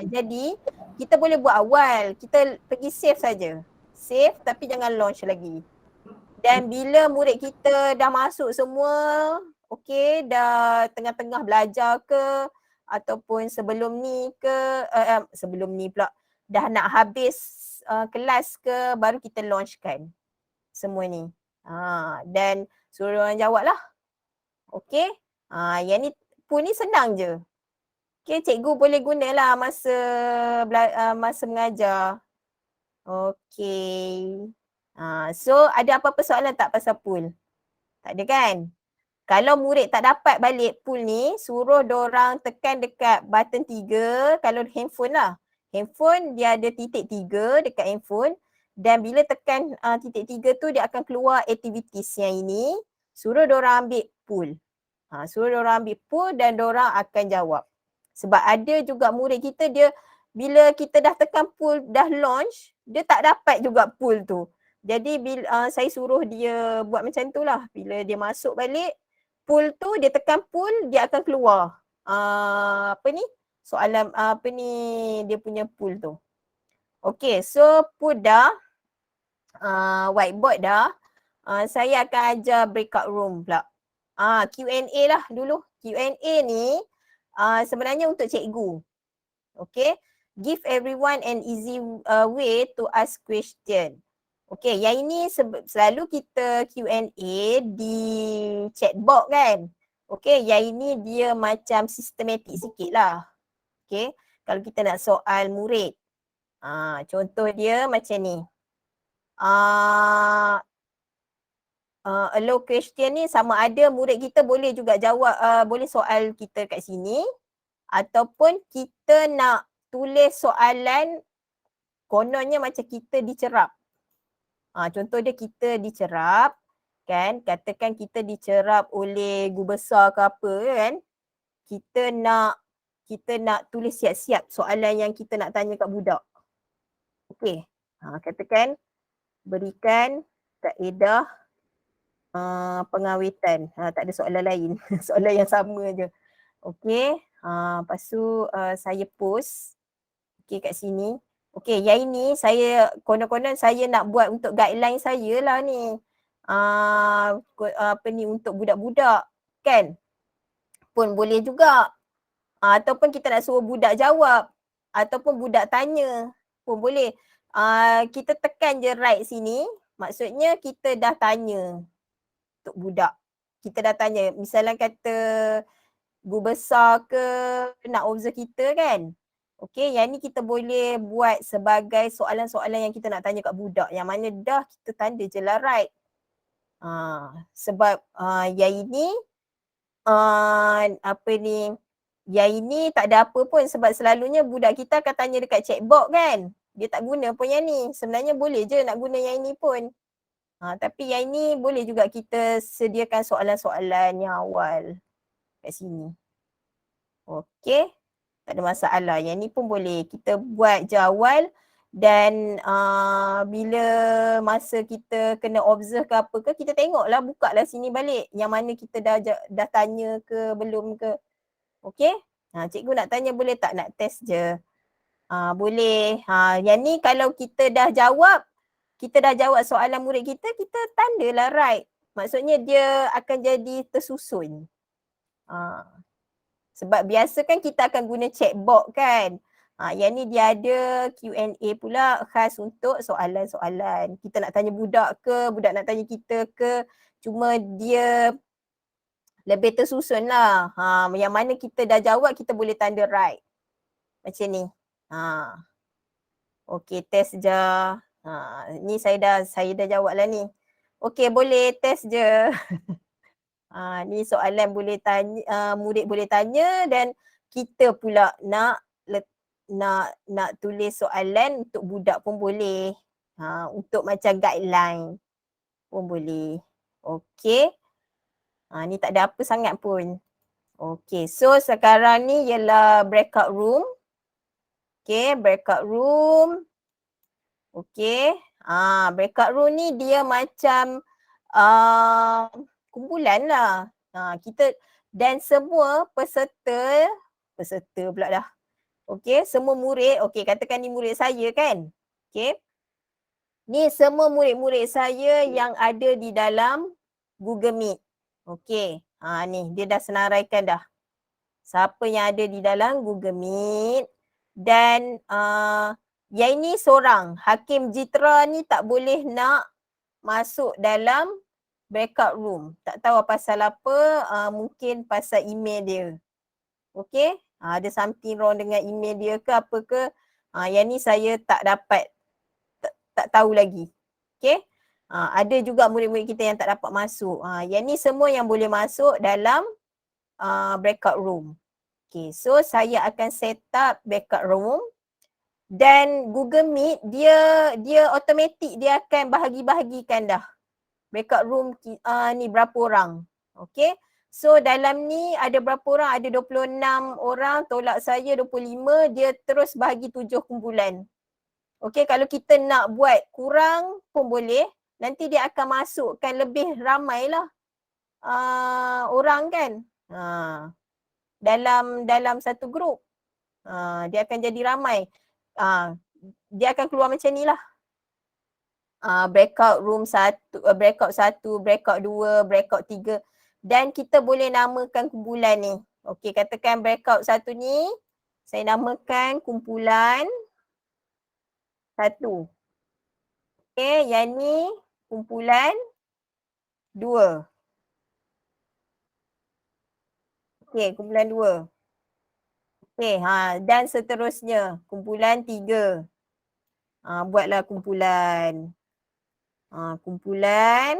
Jadi kita boleh buat awal, kita pergi save saja. Save tapi jangan launch lagi. Dan bila murid kita dah masuk semua, okey, dah tengah-tengah belajar ke ataupun sebelum ni ke, sebelum ni pula, dah nak habis kelas ke, baru kita launchkan semua ni. Dan suruh orang jawab lah. Okey, yang ni pun ni senang je. Okey, cikgu boleh gunalah masa mengajar. Okey. So ada apa-apa soalan tak pasal pool? Tak ada kan? Kalau murid tak dapat balik pool ni, suruh dorang tekan dekat button 3, kalau handphone lah. Handphone dia ada titik 3 dekat handphone dan bila tekan titik 3 tu dia akan keluar activities yang ini, suruh dorang ambil pool. Suruh dorang ambil pool dan dorang akan jawab. Sebab ada juga murid kita dia bila kita dah tekan pool, dah launch, dia tak dapat juga pool tu. Jadi bila saya suruh dia buat macam tu lah. Bila dia masuk balik, pool tu dia tekan pool, dia akan keluar. Soalan dia punya pool tu. Okay, so pool dah. Whiteboard dah. Saya akan ajar breakout room pula. Q&A lah dulu. Q&A ni sebenarnya untuk cikgu. Okay. give everyone an easy way to ask question. Okay, yang ini selalu kita Q&A di chatbot kan. Okay, yang ini dia macam sistematik sikit lah. Okay, kalau kita nak soal murid. Contoh dia macam ni. Allow question ni sama ada murid kita boleh juga jawab, boleh soal kita kat sini. Ataupun kita nak tulis soalan kononnya macam kita dicerap. Contoh dia kita dicerap kan, katakan kita dicerap oleh guru besar ke apa kan. Kita nak tulis siap-siap soalan yang kita nak tanya kat budak. Okey. Katakan berikan kaedah pengawitan. Tak ada soalan lain. Soalan yang sama je. Okey. Lepas tu saya post kat sini. Okey, yang ini saya konon-konon saya nak buat untuk guideline saya lah ni. Untuk budak-budak kan. Pun boleh juga. Ataupun kita nak suruh budak jawab ataupun budak tanya pun boleh. Kita tekan je right sini, maksudnya kita dah tanya untuk budak. Kita dah tanya, misalnya kata guru besar ke nak observe kita kan. Okey, yang ni kita boleh buat sebagai soalan-soalan yang kita nak tanya kat budak. Yang mana dah kita tanda je lah right. Sebab yang ini yang ini tak ada apa pun sebab selalunya budak kita akan tanya dekat chatbot kan. Dia tak guna pun yang ni. Sebenarnya boleh je nak guna yang ini pun. Tapi yang ini boleh juga kita sediakan soalan-soalan yang awal kat sini. Okey. Tak ada masalah. Yang ni pun boleh. Kita buat je awal dan bila masa kita kena observe ke apa ke, kita tengoklah, buka lah sini balik. Yang mana kita dah tanya ke belum ke. Okey. Cikgu nak tanya boleh tak nak test je. Boleh. Yang ni kalau kita dah jawab soalan murid kita, kita tandalah right. Maksudnya dia akan jadi tersusun. Sebab biasa kan kita akan guna chatbot kan. Yang ni dia ada Q&A pula khas untuk soalan-soalan. Kita nak tanya budak ke, budak nak tanya kita ke. Cuma dia lebih tersusun lah. Yang mana kita dah jawab, kita boleh tanda right. Macam ni. Okey, test je. Ni saya dah jawab lah ni. Okey, boleh test je. Ni soalan boleh tanya, murid boleh tanya dan kita pula nak tulis soalan untuk budak pun boleh. Untuk macam guideline pun boleh. Okey. Ni tak ada apa sangat pun. Okey, so sekarang ni ialah breakout room. Okey, breakout room. Okey. Breakout room ni dia macam kumpulan lah. Kita dan semua peserta pula dah. Okey, semua murid, okey katakan ni murid saya kan. Okey. Ni semua murid-murid saya yang ada di dalam Google Meet. Okey. Ni dia dah senaraikan dah. Siapa yang ada di dalam Google Meet dan yang ini seorang, Hakim Jitra ni tak boleh nak masuk dalam breakout room. Tak tahu pasal apa, mungkin pasal email dia. Okey, ada something wrong dengan email dia ke apa ke. Yang ni saya tak dapat, tak tahu lagi. Okey, ada juga murid-murid kita yang tak dapat masuk. Yang ni semua yang boleh masuk dalam breakout room. Okey, so saya akan set up breakout room. Dan Google Meet dia automatik dia akan bahagi-bahagikan dah. Breakout room ni berapa orang. Okay. So dalam ni ada berapa orang? Ada 26 orang, tolak saya 25, dia terus bahagi 7 kumpulan. Okay, kalau kita nak buat kurang pun boleh. Nanti dia akan masukkan lebih ramai lah orang kan. Dalam satu grup. Dia akan jadi ramai. Dia akan keluar macam ni lah. Breakout room 1, breakout 1, breakout 2, breakout 3 dan kita boleh namakan kumpulan ni. Okey, katakan breakout 1 ni Saya namakan kumpulan 1. Okey, yang ni kumpulan 2. Okey, kumpulan 2. Okey, dan seterusnya kumpulan 3. Buatlah kumpulan. Kumpulan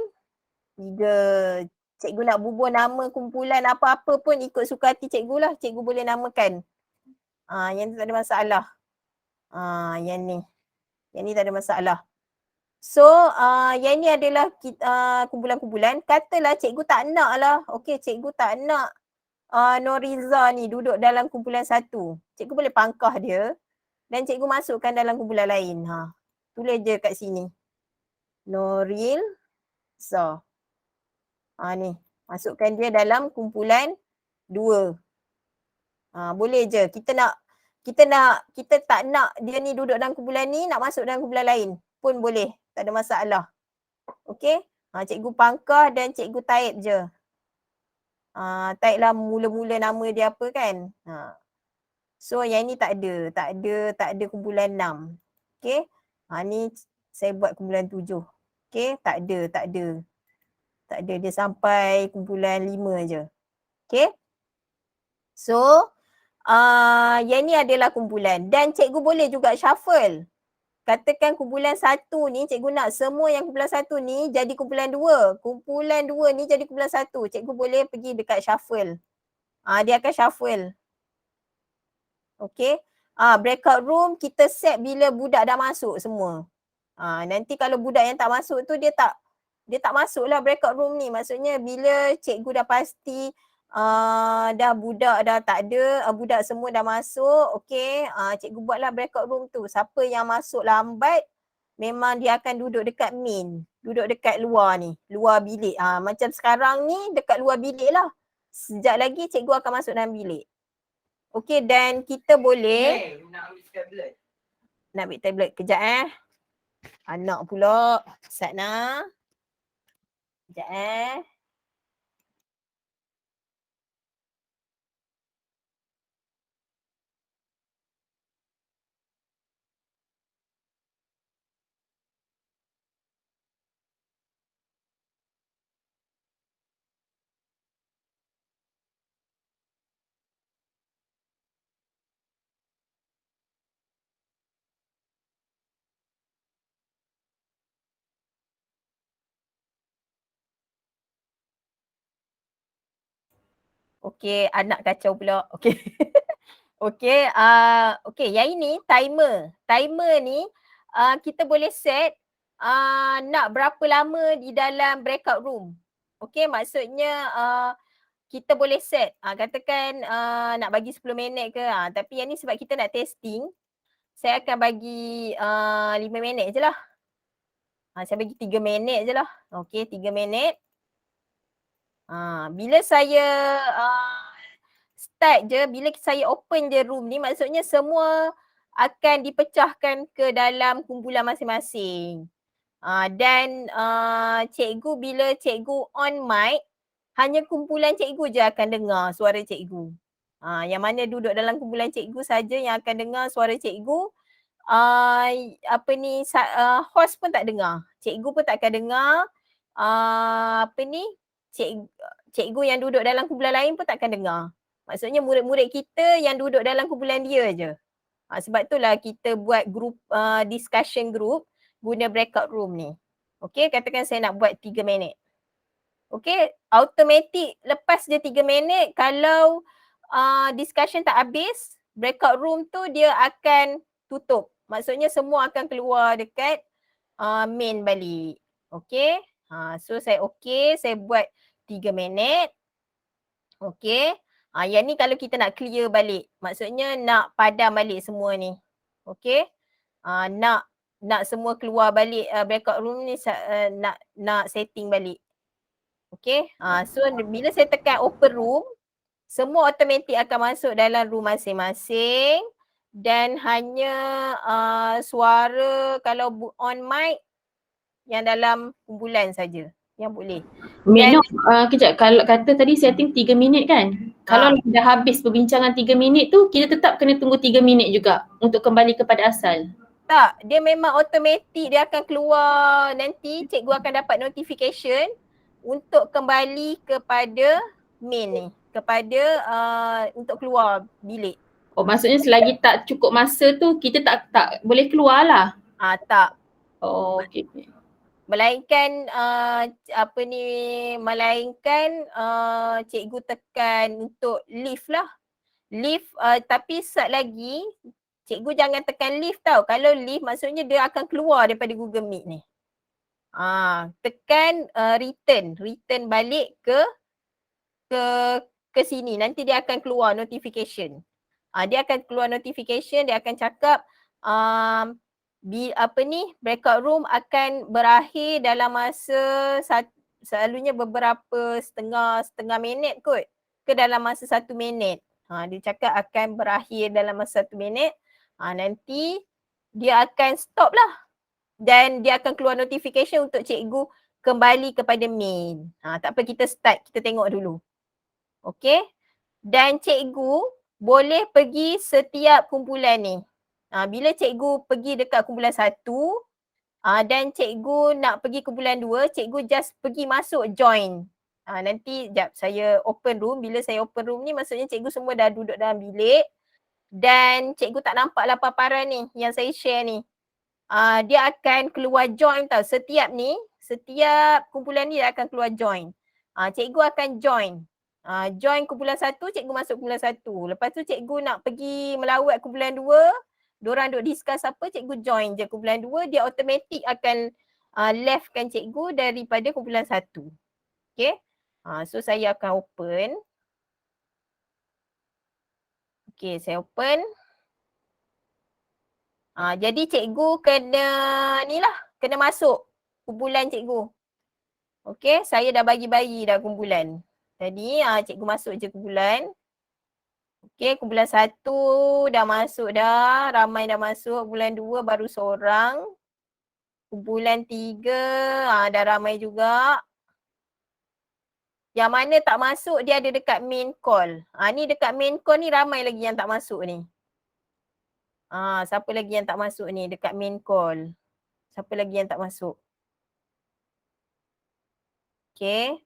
3. Cikgu nak bubuh nama kumpulan apa-apa pun ikut suka hati cikgu lah. Cikgu boleh namakan. Yang tu tak ada masalah. Yang ni. Yang ni tak ada masalah. So, yang ni adalah kumpulan-kumpulan. Katalah cikgu tak nak lah. Okey, cikgu tak nak Noriza ni duduk dalam kumpulan 1. Cikgu boleh pangkah dia dan cikgu masukkan dalam kumpulan lain. Tulis je kat sini. Norilza. Ni. Masukkan dia dalam kumpulan 2. Boleh je. Kita tak nak dia ni duduk dalam kumpulan ni, nak masuk dalam kumpulan lain pun boleh. Tak ada masalah. Okey? Cikgu pangkah dan cikgu type je. Type lah mula-mula nama dia apa kan. So yang ni tak ada kumpulan 6. Okey? Ni saya buat kumpulan 7. Okey? Tak ada. Dia sampai kumpulan 5 je. Okey? So, yang ni adalah kumpulan dan cikgu boleh juga shuffle. Katakan kumpulan 1 ni cikgu nak semua yang kumpulan 1 ni jadi kumpulan 2. Kumpulan 2 ni jadi kumpulan 1. Cikgu boleh pergi dekat shuffle. Dia akan shuffle. Okey. Breakout room kita set bila budak dah masuk semua. Nanti kalau budak yang tak masuk tu dia tak masuk lah breakout room ni. Maksudnya bila cikgu dah pasti dah budak dah tak ada, budak semua dah masuk, okey, cikgu buatlah breakout room tu. Siapa yang masuk lambat memang dia akan duduk dekat main, duduk dekat luar ni, luar bilik. Macam sekarang ni dekat luar bilik lah. Sekejap lagi cikgu akan masuk dalam bilik. Okey, dan kita boleh nak ambil tablet. Kejap anak pula. Satna. Kejap Okey, anak kacau pula. Okey. Okey, yang ini timer. Timer ni kita boleh set nak berapa lama di dalam breakout room. Okey, maksudnya kita boleh set. Katakan nak bagi 10 minit ke. Tapi yang ni sebab kita nak testing, saya akan bagi 5 minit je lah. Saya bagi 3 minit je lah. Okey, 3 minit. Bila saya start je, bila saya open je room ni, maksudnya semua akan dipecahkan ke dalam kumpulan masing-masing. Dan cikgu bila cikgu on mic, hanya kumpulan cikgu je akan dengar suara cikgu. Yang mana duduk dalam kumpulan cikgu saja yang akan dengar suara cikgu. Host pun tak dengar. Cikgu pun tak akan dengar. Cikgu yang duduk dalam kumpulan lain pun takkan dengar. Maksudnya murid-murid kita yang duduk dalam kumpulan dia je. Sebab itulah kita buat group discussion group guna breakout room ni. Okey, katakan saya nak buat 3 minit. Okey, automatic lepas je 3 minit kalau discussion tak habis, breakout room tu dia akan tutup. Maksudnya semua akan keluar dekat main balik. Okey. So saya saya buat 3 minit. Okey. Yang ni kalau kita nak clear balik. Maksudnya nak padam balik semua ni. Okey. Nak semua keluar balik breakout room ni, nak setting balik. Okey. So bila saya tekan open room, semua automatic akan masuk dalam room masing-masing dan hanya suara kalau on mic yang dalam kumpulan saja. yang boleh. Mino, kejap, kalau kata tadi setting 3 minit kan? Kalau dah habis perbincangan 3 minit tu, kita tetap kena tunggu 3 minit juga untuk kembali kepada asal. Tak, dia memang automatik, dia akan keluar nanti, cikgu akan dapat notification untuk kembali kepada main ni, kepada untuk keluar bilik. Oh, maksudnya selagi tak cukup masa tu, kita tak boleh keluar lah. Tak. Oh, okey. Melainkan cikgu tekan untuk leave lah. Leave tapi sat lagi cikgu jangan tekan leave tau. Kalau leave maksudnya dia akan keluar daripada Google Meet ni. Tekan return balik ke sini. Nanti dia akan keluar notification. Dia akan keluar notification, dia akan cakap breakout room akan berakhir dalam masa selalunya beberapa setengah minit kot ke dalam masa 1 minit. Dia cakap akan berakhir dalam masa 1 minit. Nanti dia akan stop lah dan dia akan keluar notification untuk cikgu kembali kepada main. Tak apa, kita start, kita tengok dulu. Okay. Dan cikgu boleh pergi setiap kumpulan ni. Bila cikgu pergi dekat kumpulan 1 dan cikgu nak pergi kumpulan 2, cikgu just pergi masuk join. Nanti jap saya open room. Bila saya open room ni maksudnya cikgu semua dah duduk dalam bilik dan cikgu tak nampak lah paparan ni yang saya share ni. Dia akan keluar join tau. Setiap kumpulan ni dia akan keluar join. Cikgu akan join. Join kumpulan 1, cikgu masuk kumpulan 1. Lepas tu cikgu nak pergi melawat kumpulan 2, diorang duk discuss apa, cikgu join je kumpulan 2, dia automatik akan leftkan cikgu daripada kumpulan 1. Okay. So saya akan open. Okay, saya open. Jadi cikgu kena masuk kumpulan cikgu. Okay, saya dah bagi-bagi dah kumpulan. Jadi cikgu masuk je kumpulan. Okay, kumpulan 1 dah masuk dah, ramai dah masuk. Kumpulan 2 baru seorang. Kumpulan 3 dah ramai juga. Yang mana tak masuk dia ada dekat main call. Ni dekat main call ni ramai lagi yang tak masuk ni. Siapa lagi yang tak masuk ni dekat main call? Siapa lagi yang tak masuk? Okay.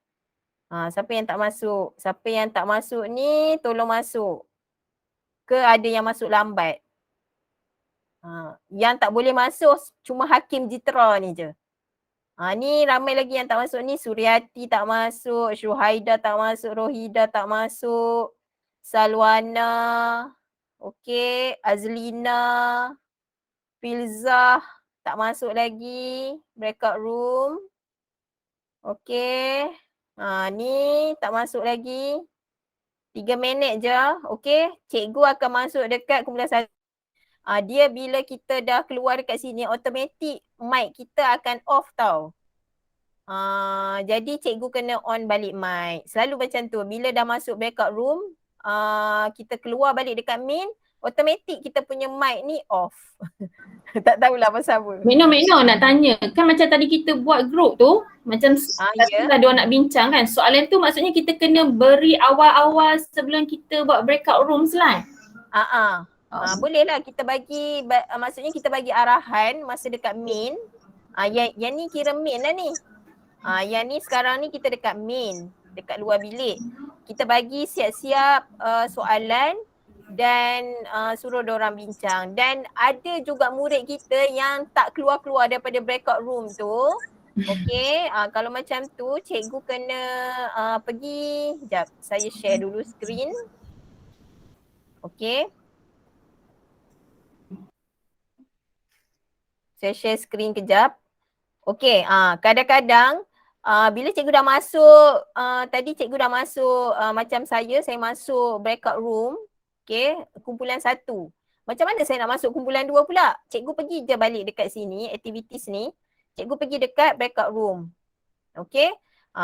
Siapa yang tak masuk? Siapa yang tak masuk ni tolong masuk. Ke ada yang masuk lambat? Yang tak boleh masuk cuma Hakim Jitra ni je. Ni ramai lagi yang tak masuk ni. Suryati tak masuk, Syuhaida tak masuk, Rohida tak masuk, Salwana, okay, Azlina, Filzah tak masuk lagi, breakout room. Okay. Ni tak masuk lagi. 3 minit je. Okay. Cikgu akan masuk dekat kumpulan 1. Dia bila kita dah keluar dekat sini, automatik mic kita akan off tau. Jadi cikgu kena on balik mic. Selalu macam tu. Bila dah masuk breakout room, kita keluar balik dekat main, automatik kita punya mic ni off. Tak tahulah pasal apa. Mino nak tanya, kan macam tadi kita buat group tu, macam katalah diorang nak bincang kan, soalan tu maksudnya kita kena beri awal-awal sebelum kita buat breakout rooms lah. Boleh lah kita bagi, maksudnya kita bagi arahan masa dekat main. Yang ni kira main lah ni. Yang ni sekarang ni kita dekat main, dekat luar bilik. Kita bagi siap-siap soalan dan suruh diorang bincang. Dan ada juga murid kita yang tak keluar-keluar daripada breakout room tu. Okay, kalau macam tu cikgu kena pergi, sekejap saya share dulu screen. Okay. Saya share screen kejap. Okay, kadang-kadang bila cikgu dah masuk, tadi cikgu dah masuk macam saya masuk breakout room, okay, kumpulan 1. Macam mana saya nak masuk kumpulan 2 pula? Cikgu pergi je balik dekat sini, activities ni. Cikgu pergi dekat breakout room. Okay,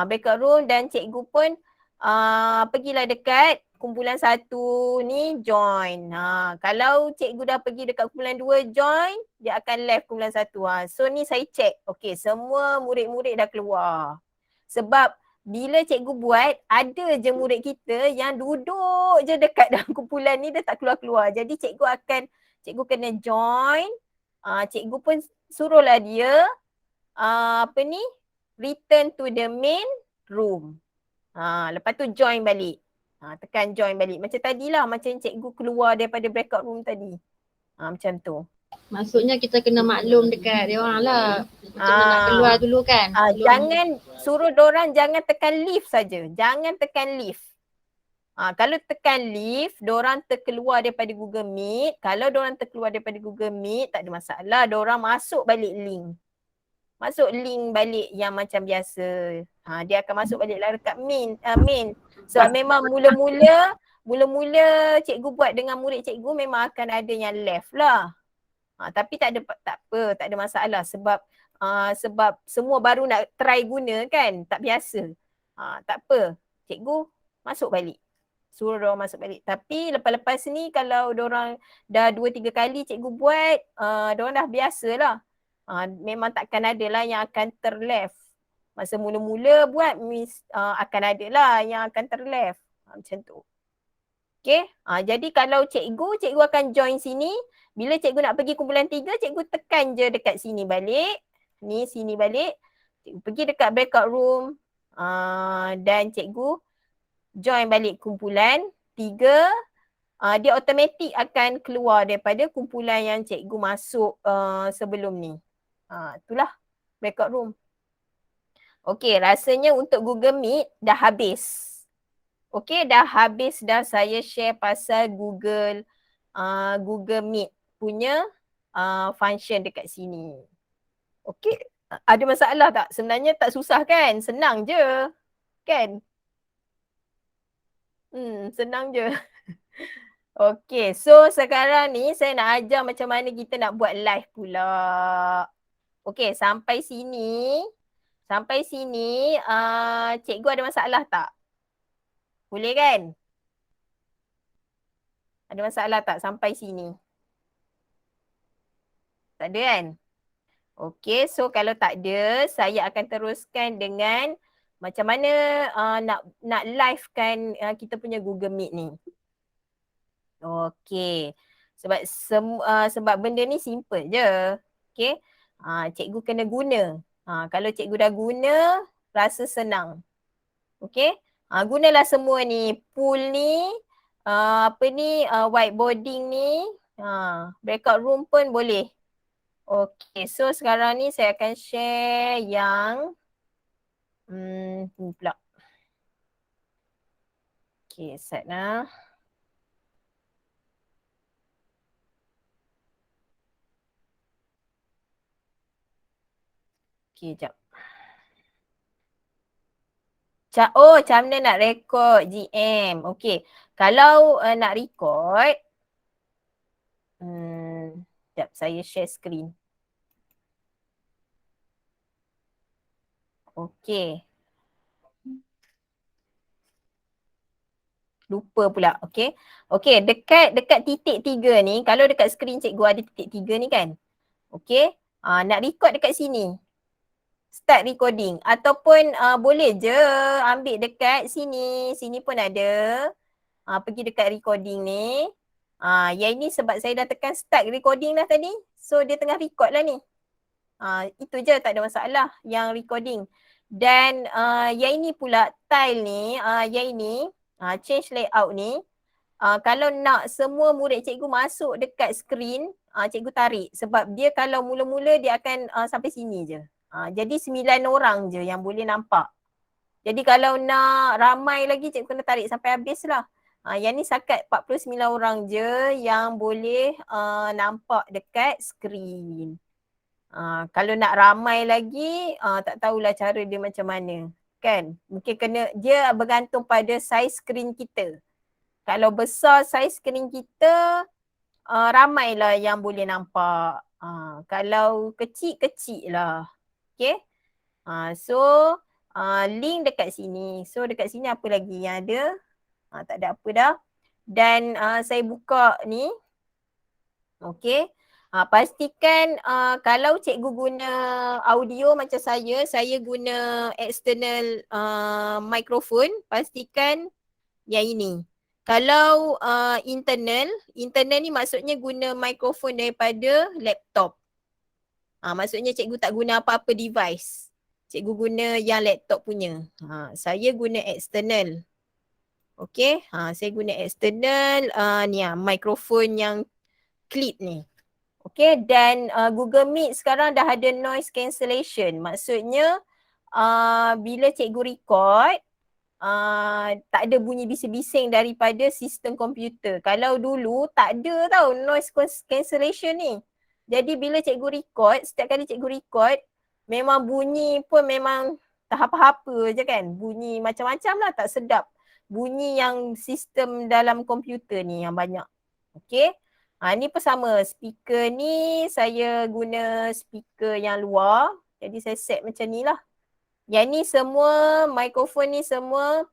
breakout room dan cikgu pun pergilah dekat kumpulan 1 ni join. Kalau cikgu dah pergi dekat kumpulan 2 join, dia akan left kumpulan 1. So ni saya check. Okay, semua murid-murid dah keluar. Sebab bila cikgu buat, ada je murid kita yang duduk je dekat dalam kumpulan ni, dia tak keluar-keluar. Jadi cikgu kena join, cikgu pun suruhlah dia return to the main room. Lepas tu join balik. Tekan join balik. Macam tadilah, macam cikgu keluar daripada breakout room tadi. Macam tu. Maksudnya kita kena maklum dekat dia orang lah. Macam mana nak keluar dulu kan. Jangan suruh dorang jangan tekan lift saja. Jangan tekan lift. Kalau tekan lift, dorang terkeluar daripada Google Meet. Kalau dorang terkeluar daripada Google Meet, tak ada masalah. Dorang masuk balik link. Masuk link balik yang macam biasa. Dia akan masuk balik lah dekat main. Sebab memang mula-mula cikgu buat dengan murid cikgu memang akan ada yang left lah. Tapi tak ada masalah sebab semua baru nak try guna kan, tak biasa. Tak apa, cikgu masuk balik. Suruh diorang masuk balik. Tapi lepas-lepas ni kalau diorang dah 2-3 kali cikgu buat, diorang dah biasa lah. Memang takkan ada lah yang akan terleft. Masa mula-mula buat, akan ada lah yang akan terleft. Macam tu. Okay, jadi kalau cikgu akan join sini. Bila cikgu nak pergi kumpulan 3, cikgu tekan je dekat sini balik. Ni sini balik. Cikgu pergi dekat breakout room. Dan cikgu join balik kumpulan 3. Dia automatik akan keluar daripada kumpulan yang cikgu masuk sebelum ni. Itulah breakout room. Okay, rasanya untuk Google Meet dah habis. Okay, dah habis dah saya share pasal Google Meet punya function dekat sini. Okay, ada masalah tak? Sebenarnya tak susah kan? Senang je. Kan? Senang je. Okay, so sekarang ni saya nak ajar macam mana kita nak buat live pula. Okay, sampai sini cikgu ada masalah tak? Boleh kan? Ada masalah tak sampai sini? Tak ada kan? Okay, so kalau tak ada, saya akan teruskan dengan macam mana nak live kan kita punya Google Meet ni. Okay, sebab benda ni simple je. Okay, cikgu kena guna. Kalau cikgu dah guna, rasa senang. Okay, gunalah semua ni, pool ni, whiteboarding ni, breakout room pun boleh. Okay, so sekarang ni saya akan share yang ni pula. Okay, set lah. Okay, sekejap. Macam mana nak record GM? Okay, kalau nak record, sekejap saya share screen. Okay. Lupa pula, okay. Okay, dekat titik 3 ni, kalau dekat screen cikgu ada titik 3 ni kan. Okay, nak record dekat sini. Start recording ataupun boleh je ambil dekat sini. Sini pun ada. Pergi dekat recording ni. Yang ini sebab saya dah tekan start recording dah tadi. So dia tengah record lah ni. Itu je, tak ada masalah yang recording. Dan yang ini pula tile ni, yang ini change layout ni. Kalau nak semua murid cikgu masuk dekat screen, cikgu tarik. Sebab dia kalau mula-mula dia akan sampai sini je. Jadi 9 orang je yang boleh nampak. Jadi kalau nak ramai lagi cikgu kena tarik sampai habis lah. Yang ni sakat 49 orang je yang boleh nampak dekat screen. Kalau nak ramai lagi, tak tahulah cara dia macam mana. Kan? Mungkin dia bergantung pada saiz screen kita. Kalau besar saiz screen kita, ramailah yang boleh nampak. Kalau kecil-kecil lah. Okay. So, link dekat sini. So, dekat sini apa lagi yang ada? Tak ada apa dah. Dan saya buka ni. Okay. Pastikan kalau cikgu guna audio macam saya guna external microphone, pastikan yang ini. Kalau internal ni maksudnya guna microphone daripada laptop. Maksudnya cikgu tak guna apa-apa device. Cikgu guna yang laptop punya. Saya guna external. Okay, saya guna external ni microphone yang clip ni. Okay, dan Google Meet sekarang dah ada noise cancellation. Maksudnya bila cikgu record, tak ada bunyi bising-bising daripada sistem komputer. Kalau dulu tak ada tau noise cancellation ni. Jadi bila cikgu record, setiap kali cikgu record, memang bunyi pun memang tak apa-apa je kan. Bunyi macam-macam lah, tak sedap. Bunyi yang sistem dalam komputer ni yang banyak. Okay. Ni pun sama. Speaker ni saya guna speaker yang luar. Jadi saya set macam ni lah. Yang ni semua, mikrofon ni semua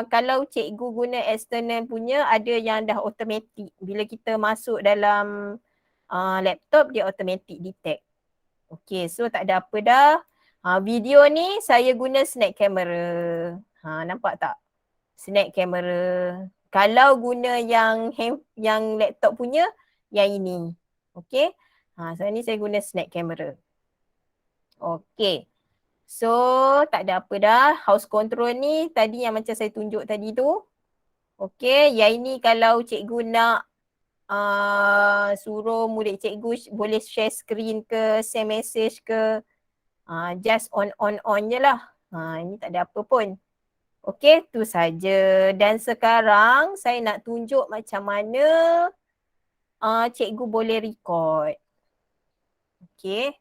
kalau cikgu guna external punya ada yang dah automatic. Bila kita masuk dalam laptop dia automatic detect. Okay, so tak ada apa dah. Video ni saya guna snap camera. Nampak tak? Snap camera. Kalau guna yang laptop punya, yang ini. Okay. So ni saya guna snap camera. Okay. So tak ada apa dah. House control ni tadi yang macam saya tunjuk tadi tu. Okay. Yang ini kalau cikgu nak suruh murid cikgu boleh share screen ke, send message ke, just on je lah. Ini tak ada apa pun. Okay, tu saja. Dan sekarang saya nak tunjuk macam mana cikgu boleh record. Okay.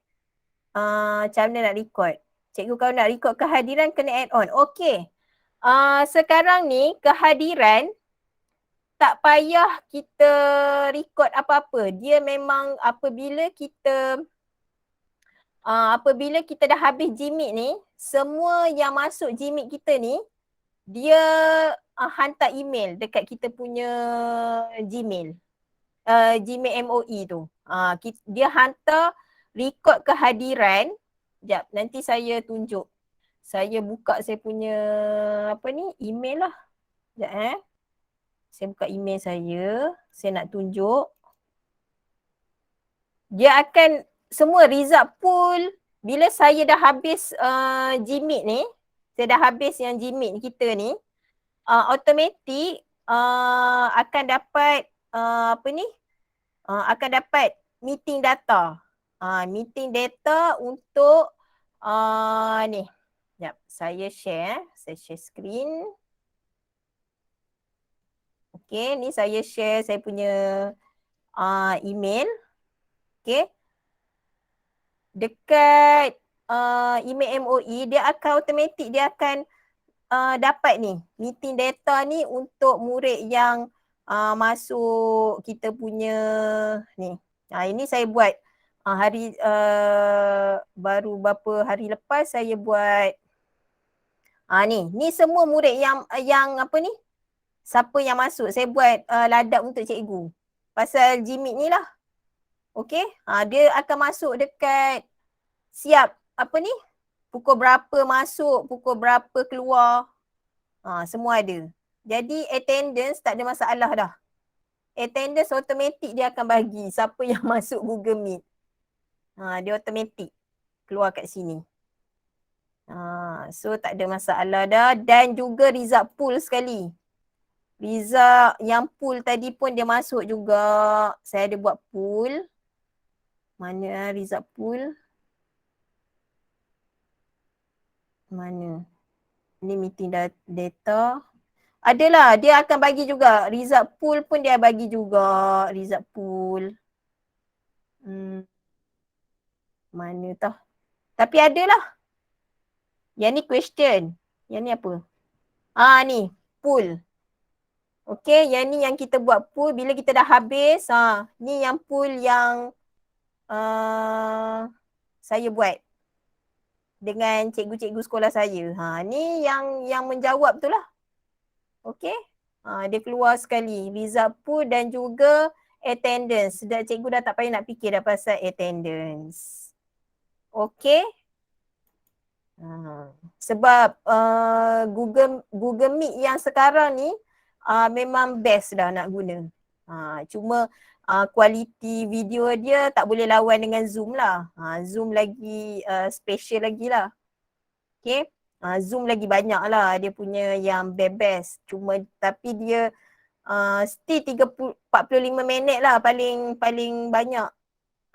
Macam mana nak record? Cikgu kalau nak record kehadiran kena add on. Okay. Sekarang ni kehadiran tak payah kita record apa-apa. Dia memang apabila kita dah habis Gmeet ni, semua yang masuk Gmeet kita ni, dia hantar email dekat kita punya Gmail. Gmail MOE tu. Dia hantar record kehadiran. Sekejap, nanti saya tunjuk. Saya buka saya punya email lah. Sekejap Saya buka email saya nak tunjuk. Dia akan semua result pool bila saya dah habis Gmeet ni, saya dah habis yang Gmeet kita ni, automatik akan dapat akan dapat meeting data. Meeting data untuk ni. Sekejap, saya share screen. Okay, ni saya share saya punya email. Okay. Dekat email MOE, dia akan automatik, dia akan dapat ni, meeting data ni untuk murid yang masuk kita punya ni. Ini saya buat hari baru beberapa hari lepas saya buat ni semua murid yang siapa yang masuk, saya buat ladap untuk cikgu pasal Gmeet ni lah. Okay, dia akan masuk dekat siap pukul berapa masuk, pukul berapa keluar, semua ada. Jadi attendance tak ada masalah dah. Attendance automatik dia akan bagi siapa yang masuk Google Meet. Dia automatik keluar kat sini. So tak ada masalah dah. Dan juga result pool sekali. Result yang pool tadi pun dia masuk juga. Saya ada buat pool. Mana result pool? Mana? Ni meeting data. Adalah, dia akan bagi juga. Result pool pun dia bagi juga. Result pool. Mana tah? Tapi adalah. Yang ni question. Yang ni apa? Ni pool. Okay, yang ni yang kita buat pool bila kita dah habis. Ni yang pool yang saya buat dengan cikgu-cikgu sekolah saya. Ni yang menjawab tu lah. Okay. Dia keluar sekali result pool dan juga attendance. Cikgu dah tak payah nak fikir dah pasal attendance. Okay. Sebab Google Meet yang sekarang ni memang best dah nak guna. Cuma kualiti video dia tak boleh lawan dengan Zoom lah. Zoom lagi special lagi lah. Okay. Zoom lagi banyak lah dia punya yang best. Cuma tapi dia still 45 minit lah paling banyak.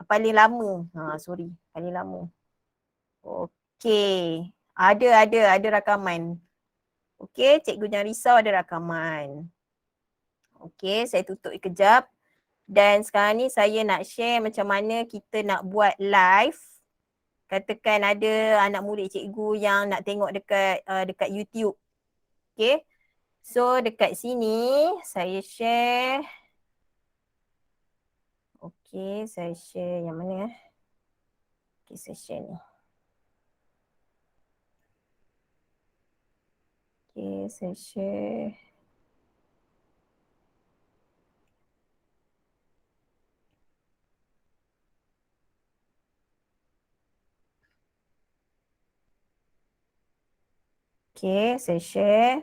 Paling lama. Paling lama. Okay. Ada rakaman. Okay, cikgu jangan risau ada rakaman. Okay, saya tutup kejap. Dan sekarang ni saya nak share macam mana kita nak buat live. Katakan ada anak murid cikgu yang nak tengok dekat YouTube. Okay. So dekat sini saya share. Okay, saya share yang mana Okay, saya share ni. Okay, saya share. Okay, saya share.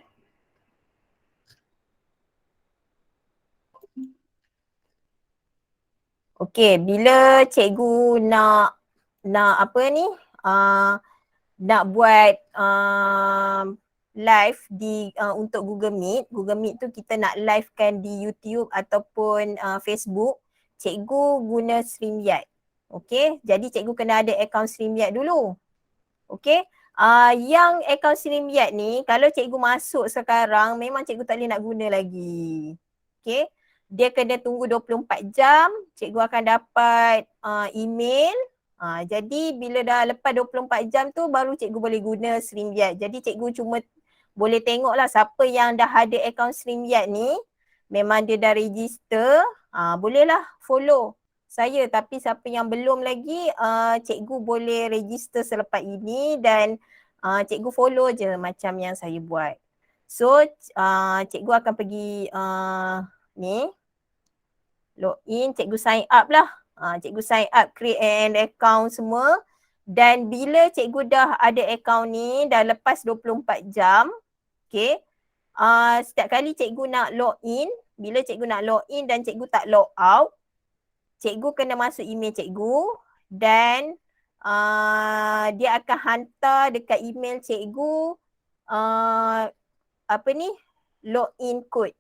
Okay, bila cikgu nak apa ni? Nak buat live di untuk Google Meet. Google Meet tu kita nak livekan di YouTube ataupun Facebook. Cikgu guna StreamYard. Okay, jadi cikgu kena ada akaun StreamYard dulu. Okay, yang akaun StreamYard ni kalau cikgu masuk sekarang memang cikgu tak boleh nak guna lagi. Okay, dia kena tunggu 24 jam, cikgu akan dapat email. Jadi bila dah lepas 24 jam tu baru cikgu boleh guna StreamYard. Jadi cikgu cuma boleh tengok lah siapa yang dah ada akaun StreamYard ni. Memang dia dah register, bolehlah follow saya. Tapi siapa yang belum lagi, cikgu boleh register selepas ini dan cikgu follow je macam yang saya buat. So cikgu akan pergi ni, login, cikgu sign up lah. Cikgu sign up, create an account semua. Dan bila cikgu dah ada account ni, dah lepas 24 jam, okay, setiap kali cikgu nak login, bila cikgu nak login dan cikgu tak log out, cikgu kena masuk email cikgu dan dia akan hantar dekat email cikgu login code.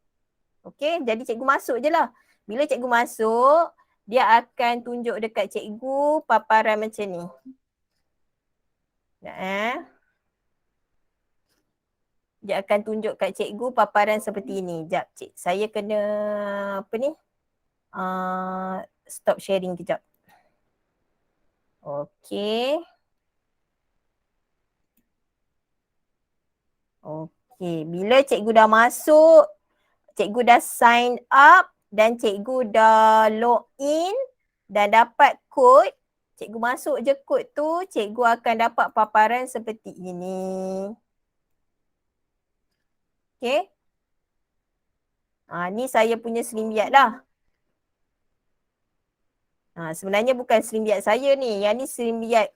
Okay, jadi cikgu masuk je lah. Bila cikgu masuk, dia akan tunjuk dekat cikgu paparan macam ni. Dia akan tunjuk kat cikgu paparan seperti ini. Sekejap, saya kena stop sharing kejap. Okay. Okay, bila cikgu dah masuk, cikgu dah sign up dan cikgu dah login dan dapat kod, cikgu masuk je kod tu, cikgu akan dapat paparan seperti ini. Okay. Ni saya punya StreamYard lah. Sebenarnya bukan StreamYard saya ni. Yang ni StreamYard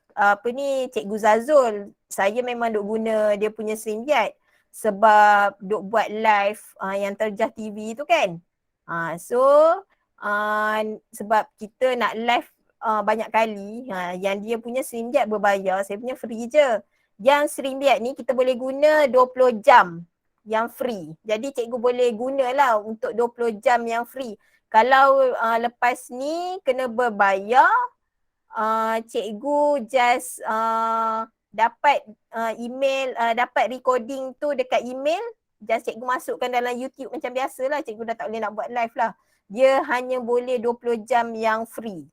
Cikgu Zazul. Saya memang duk guna dia punya StreamYard sebab duk buat live yang Terjah TV tu kan. So sebab kita nak live banyak kali, yang dia punya StreamYard berbayar, saya punya free je. Yang StreamYard ni kita boleh guna 20 jam yang free. Jadi cikgu boleh gunalah untuk 20 jam yang free. Kalau lepas ni kena berbayar, cikgu just dapat email, dapat recording tu dekat email, just cikgu masukkan dalam YouTube macam biasalah. Cikgu dah tak boleh nak buat live lah. Dia hanya boleh 20 jam yang free.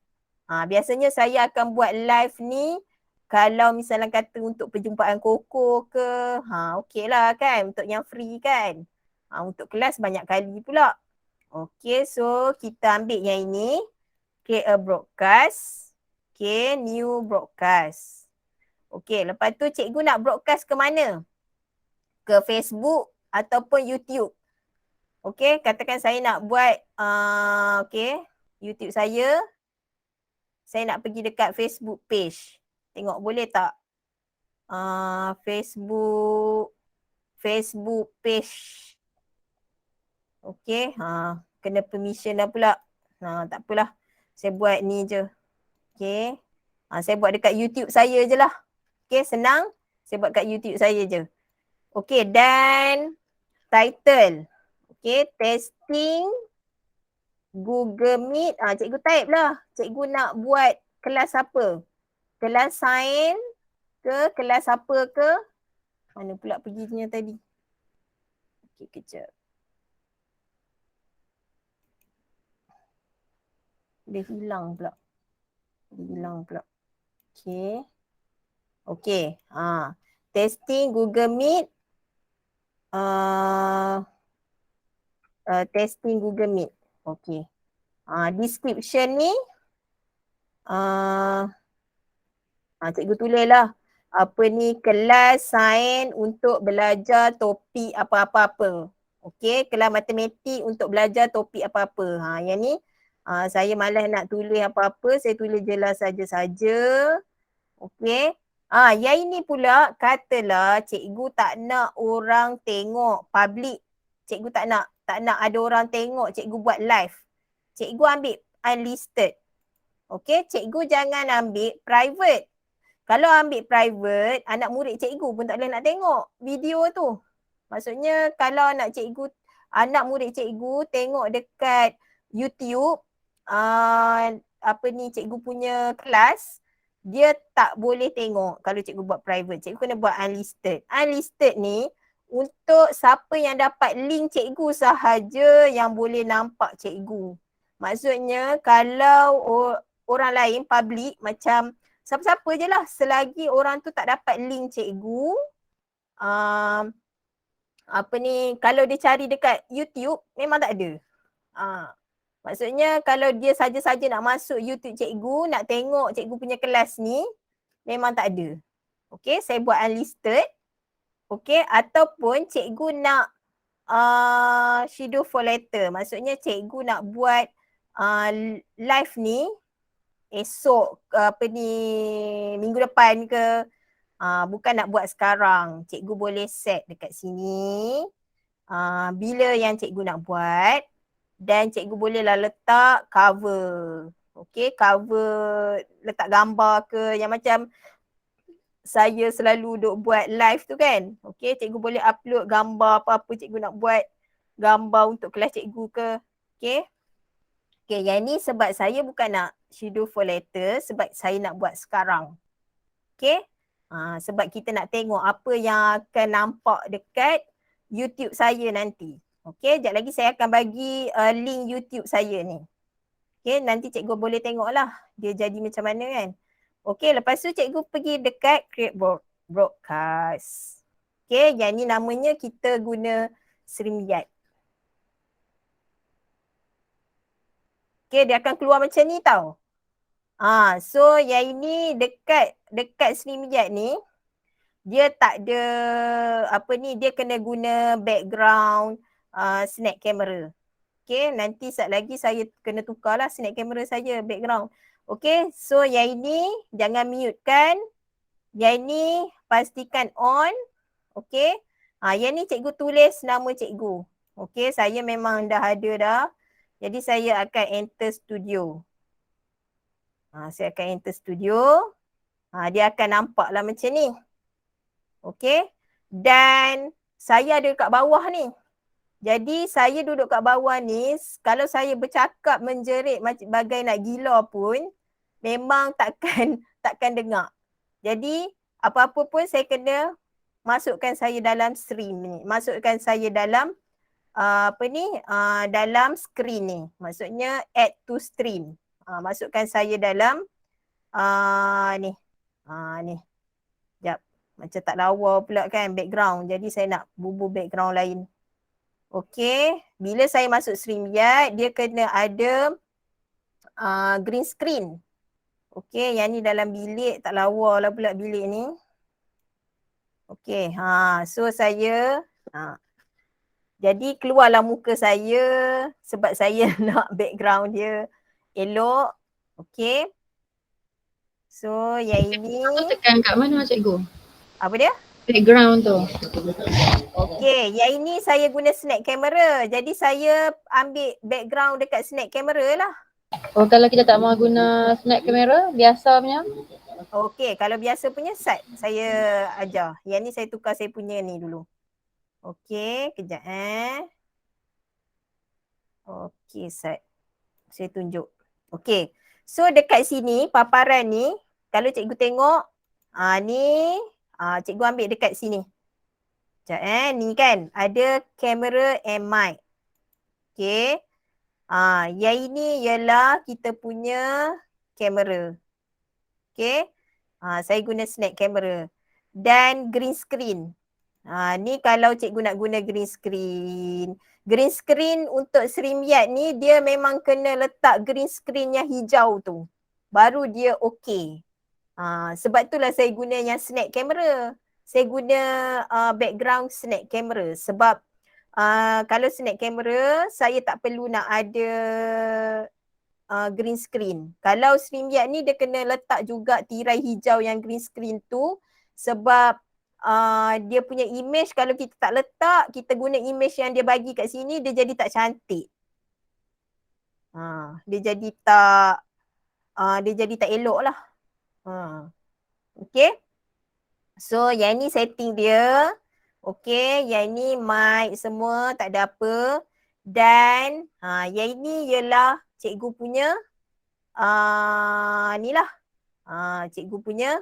Biasanya saya akan buat live ni kalau misalnya kata untuk perjumpaan koko ke, okey lah kan, untuk yang free kan. Untuk kelas banyak kali pula. Okay, so kita ambil yang ini, create a broadcast. Okay, new broadcast. Okay, lepas tu cikgu nak broadcast ke mana? Ke Facebook ataupun YouTube. Okay, katakan saya nak buat, okay, YouTube saya nak pergi dekat Facebook page. Tengok boleh tak? Facebook page. Okay, kena permission dah pula. Tak apalah. Saya buat ni je. Okay. Saya buat dekat YouTube saya je lah. Okay, senang. Saya buat kat YouTube saya je. Okay, dan title. Okay, testing Google Meet. Cikgu type lah. Cikgu nak buat kelas apa? Kelas sains ke? Kelas apa ke? Mana pula perginya tadi? Okay, kejap. Dia hilang pula. Okay. Okay. Testing Google Meet. Testing Google Meet. Okay. Description ni. Cikgu tulis lah. Apa ni, kelas sains untuk belajar topik apa-apa. Okay. Kelas matematik untuk belajar topik apa-apa. Yang ni. Saya malas nak tulis apa-apa. Saya tulis jelas saja-saja. Okay. Yang ini pula katalah cikgu tak nak orang tengok public. Cikgu tak nak ada orang tengok cikgu buat live. Cikgu ambil unlisted. Okay, cikgu jangan ambil private. Kalau ambil private, anak murid cikgu pun tak boleh nak tengok video tu. Maksudnya kalau anak murid cikgu tengok dekat YouTube, cikgu punya kelas, dia tak boleh tengok kalau cikgu buat private. Cikgu kena buat unlisted. Unlisted ni untuk siapa yang dapat link cikgu sahaja yang boleh nampak cikgu. Maksudnya kalau orang lain public macam siapa-siapa je lah, selagi orang tu tak dapat link cikgu, kalau dia cari dekat YouTube memang tak ada. Maksudnya kalau dia saja-saja nak masuk YouTube cikgu, nak tengok cikgu punya kelas ni, memang tak ada. Okay, saya buat unlisted. Okay, ataupun cikgu nak schedule for later. Maksudnya cikgu nak buat live ni esok minggu depan ke, bukan nak buat sekarang. Cikgu boleh set dekat sini bila yang cikgu nak buat. Dan cikgu bolehlah letak cover. Okay, cover letak gambar ke, yang macam saya selalu duk buat live tu kan. Okay, cikgu boleh upload gambar apa-apa cikgu nak buat. Gambar untuk kelas cikgu ke. Okay. Okay, yang ni sebab saya bukan nak schedule for later, sebab saya nak buat sekarang. Okay. Sebab kita nak tengok apa yang akan nampak dekat YouTube saya nanti. Okay, sekejap lagi saya akan bagi link YouTube saya ni. Okay, nanti cikgu boleh tengok lah dia jadi macam mana kan. Okay, lepas tu cikgu pergi dekat create broadcast. Okay, yang ni namanya kita guna StreamYard. Okay, dia akan keluar macam ni tau. So yang ini dekat StreamYard ni, dia tak ada dia kena guna background snap camera. Okay, nanti sekejap lagi saya kena tukarlah snap camera saya background. Okay, so yang ini jangan mute kan. Yang ini pastikan on. Okay, yang ni cikgu tulis nama cikgu. Okay, saya memang dah ada dah. Jadi saya akan enter studio. Saya akan enter studio. Dia akan nampak lah macam ni. Okay, dan saya ada kat bawah ni. Jadi saya duduk kat bawah ni, kalau saya bercakap menjerit bagai nak gila pun, memang takkan dengar. Jadi apa-apa pun saya kena masukkan saya dalam stream ni. Masukkan saya dalam dalam screen ni. Maksudnya add to stream. Masukkan saya dalam ni. Ni. Sekejap. Macam tak lawa pula kan background. Jadi saya nak bubuh background lain. Okay, bila saya masuk StreamYard, dia kena ada green screen. Okay, yang ni dalam bilik, tak lawa lah pula bilik ni. Okay, so saya, jadi keluarlah muka saya sebab saya nak background dia elok. Okay. So yang ini. Aku tekan kat mana cikgu? Apa dia? Background tu. Okay, yang ini saya guna snap camera. Jadi saya ambil background dekat snap camera lah. Oh, kalau kita tak mau guna snap camera, biasa punya. Okay, kalau biasa punya side saya ajar. Yang ni saya tukar saya punya ni dulu. Okay, kejap Okay, side. Saya tunjuk. Okay, so dekat sini paparan ni, kalau cikgu tengok, ni cikgu ambil dekat sini. Sekejap ni kan ada camera and mic. Okay. Yang ini ialah kita punya kamera. Okay. Saya guna snap camera. Dan green screen. Ni kalau cikgu nak guna green screen. Green screen untuk StreamYard ni dia memang kena letak green screen yang hijau tu. Baru dia okey. Sebab itulah saya guna yang snap camera. Saya guna background snap camera sebab kalau snap camera saya tak perlu nak ada green screen. Kalau StreamYard ni dia kena letak juga tirai hijau yang green screen tu sebab dia punya image kalau kita tak letak, kita guna image yang dia bagi kat sini dia jadi tak cantik. Dia jadi tak elok lah. Okay. So yang ni setting dia. Okay, yang ni mic semua tak ada apa. Dan yang ini ialah cikgu punya ni lah. Cikgu punya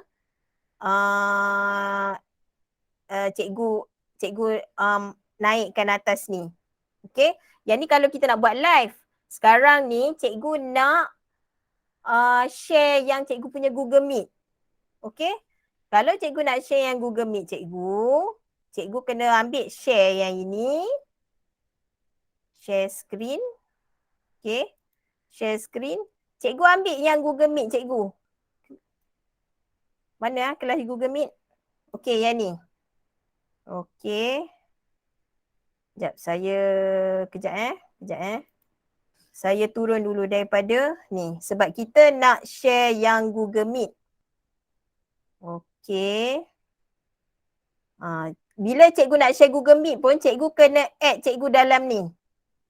cikgu naikkan atas ni. Okay, yang ni kalau kita nak buat live. Sekarang ni cikgu nak share yang cikgu punya Google Meet. Okay, kalau cikgu nak share yang Google Meet cikgu kena ambil share yang ini. Share screen. Okay. Share screen. Cikgu ambil yang Google Meet cikgu. Mana kelas Google Meet? Okay, yang ni. Okay. Kejap Saya turun dulu daripada ni. Sebab kita nak share yang Google Meet. Okay. Bila cikgu nak share Google Meet pun, cikgu kena add cikgu dalam ni.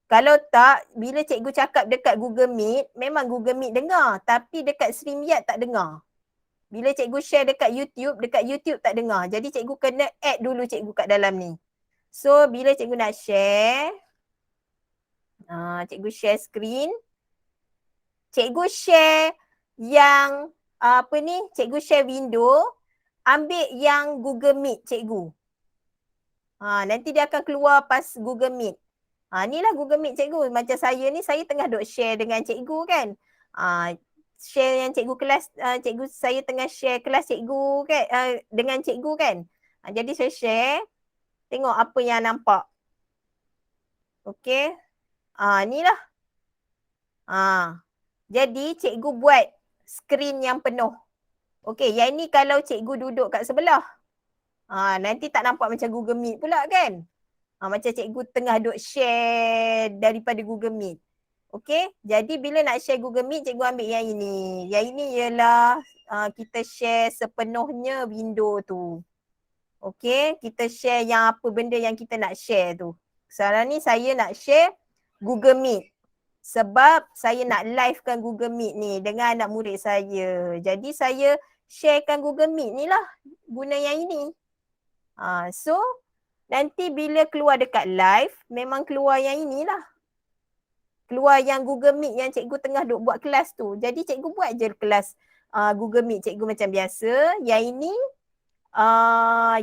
Kalau tak, bila cikgu cakap dekat Google Meet, memang Google Meet dengar. Tapi dekat StreamYard tak dengar. Bila cikgu share dekat YouTube tak dengar. Jadi cikgu kena add dulu cikgu kat dalam ni. So, bila cikgu nak share, cikgu share screen. Cikgu share yang, cikgu share window. Ambil yang Google Meet cikgu. Nanti dia akan keluar pas Google Meet. Inilah Google Meet cikgu. Macam saya ni, saya tengah duk share dengan cikgu kan. Share yang cikgu kelas, saya tengah share kelas cikgu kan, dengan cikgu kan. Jadi saya share, tengok apa yang nampak. Okay. Inilah. Jadi cikgu buat skrin yang penuh. Okay, yang ni kalau cikgu duduk kat sebelah. Nanti tak nampak macam Google Meet pula kan. Macam cikgu tengah duk share daripada Google Meet. Okay, jadi bila nak share Google Meet, cikgu ambil yang ini. Yang ini ialah kita share sepenuhnya window tu. Okay, kita share yang apa benda yang kita nak share tu. Sekarang ni saya nak share Google Meet. Sebab saya nak livekan Google Meet ni dengan anak murid saya. Jadi saya sharekan Google Meet ni lah. Guna yang ini. So, nanti bila keluar dekat live, memang keluar yang inilah. Keluar yang Google Meet yang cikgu tengah duk buat kelas tu. Jadi cikgu buat je kelas Google Meet cikgu macam biasa. Yang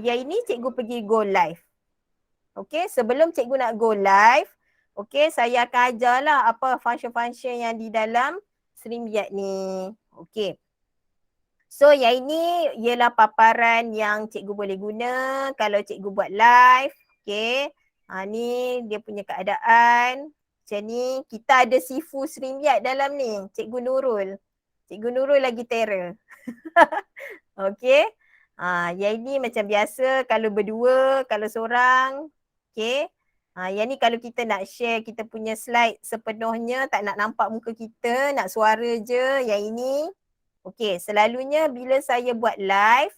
ini cikgu pergi go live. Okay, sebelum cikgu nak go live, okay, saya akan ajarlah apa function-function yang di dalam StreamYard ni. Okay. So yang ini ialah paparan yang cikgu boleh guna kalau cikgu buat live. Okay. Ni dia punya keadaan. Macam ni. Kita ada Sifu StreamYard dalam ni. Cikgu Nurul. Cikgu Nurul lagi terror. Okay. Yang ini macam biasa kalau berdua, kalau seorang. Okay. Yang ni kalau kita nak share kita punya slide sepenuhnya, tak nak nampak muka kita, nak suara je yang ini. Okay, selalunya bila saya buat live,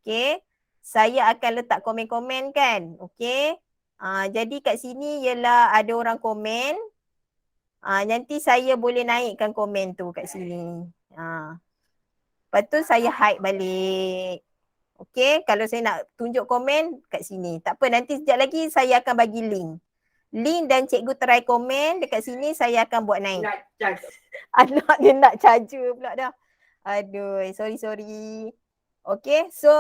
okay, saya akan letak komen-komen kan, okay. Jadi kat sini ialah ada orang komen, nanti saya boleh naikkan komen tu kat sini. Lepas tu saya hide balik. Okay, kalau saya nak tunjuk komen kat sini. Tak apa, nanti sekejap lagi saya akan bagi link. Link dan cikgu try komen dekat sini, saya akan buat naik. Anak dia nak charger pula dah. Aduh, sorry. Okay, so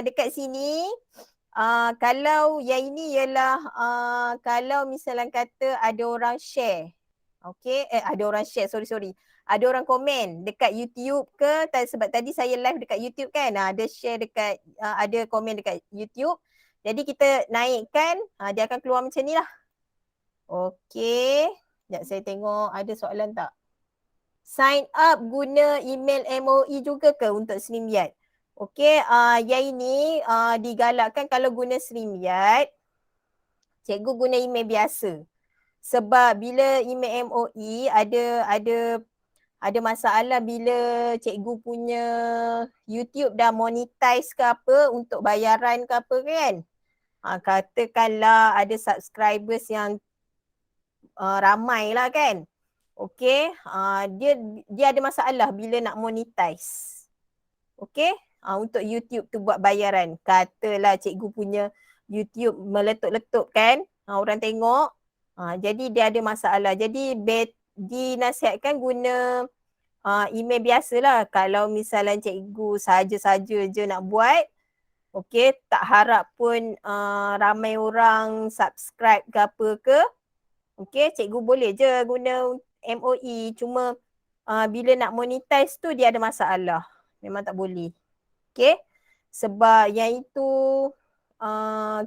dekat sini, kalau yang ini ialah kalau misalnya kata ada orang share. Okay, ada orang share, sorry. Ada orang komen dekat YouTube ke, sebab tadi saya live dekat YouTube kan, ada share dekat, ada komen dekat YouTube. Jadi kita naikkan, dia akan keluar macam ni lah. Okay, sekejap saya tengok ada soalan tak. Sign up guna email MOE juga ke untuk StreamYard? Okay, yang ini digalakkan kalau guna StreamYard, cikgu guna email biasa. Sebab bila email MOE ada masalah bila cikgu punya YouTube dah monetize ke apa untuk bayaran ke apa kan. Katakanlah ada subscribers yang ramai lah kan. Okay, dia ada masalah bila nak monetize. Okay, untuk YouTube tu buat bayaran. Katalah cikgu punya YouTube meletup-letup kan, orang tengok. Jadi dia ada masalah. Jadi dinasihatkan guna email biasalah. Kalau misalnya cikgu saja-saja je nak buat, okay, tak harap pun ramai orang subscribe ke apa ke, okay, cikgu boleh je guna MOE. Cuma bila nak monetize tu dia ada masalah. Memang tak boleh. Okay, sebab yang itu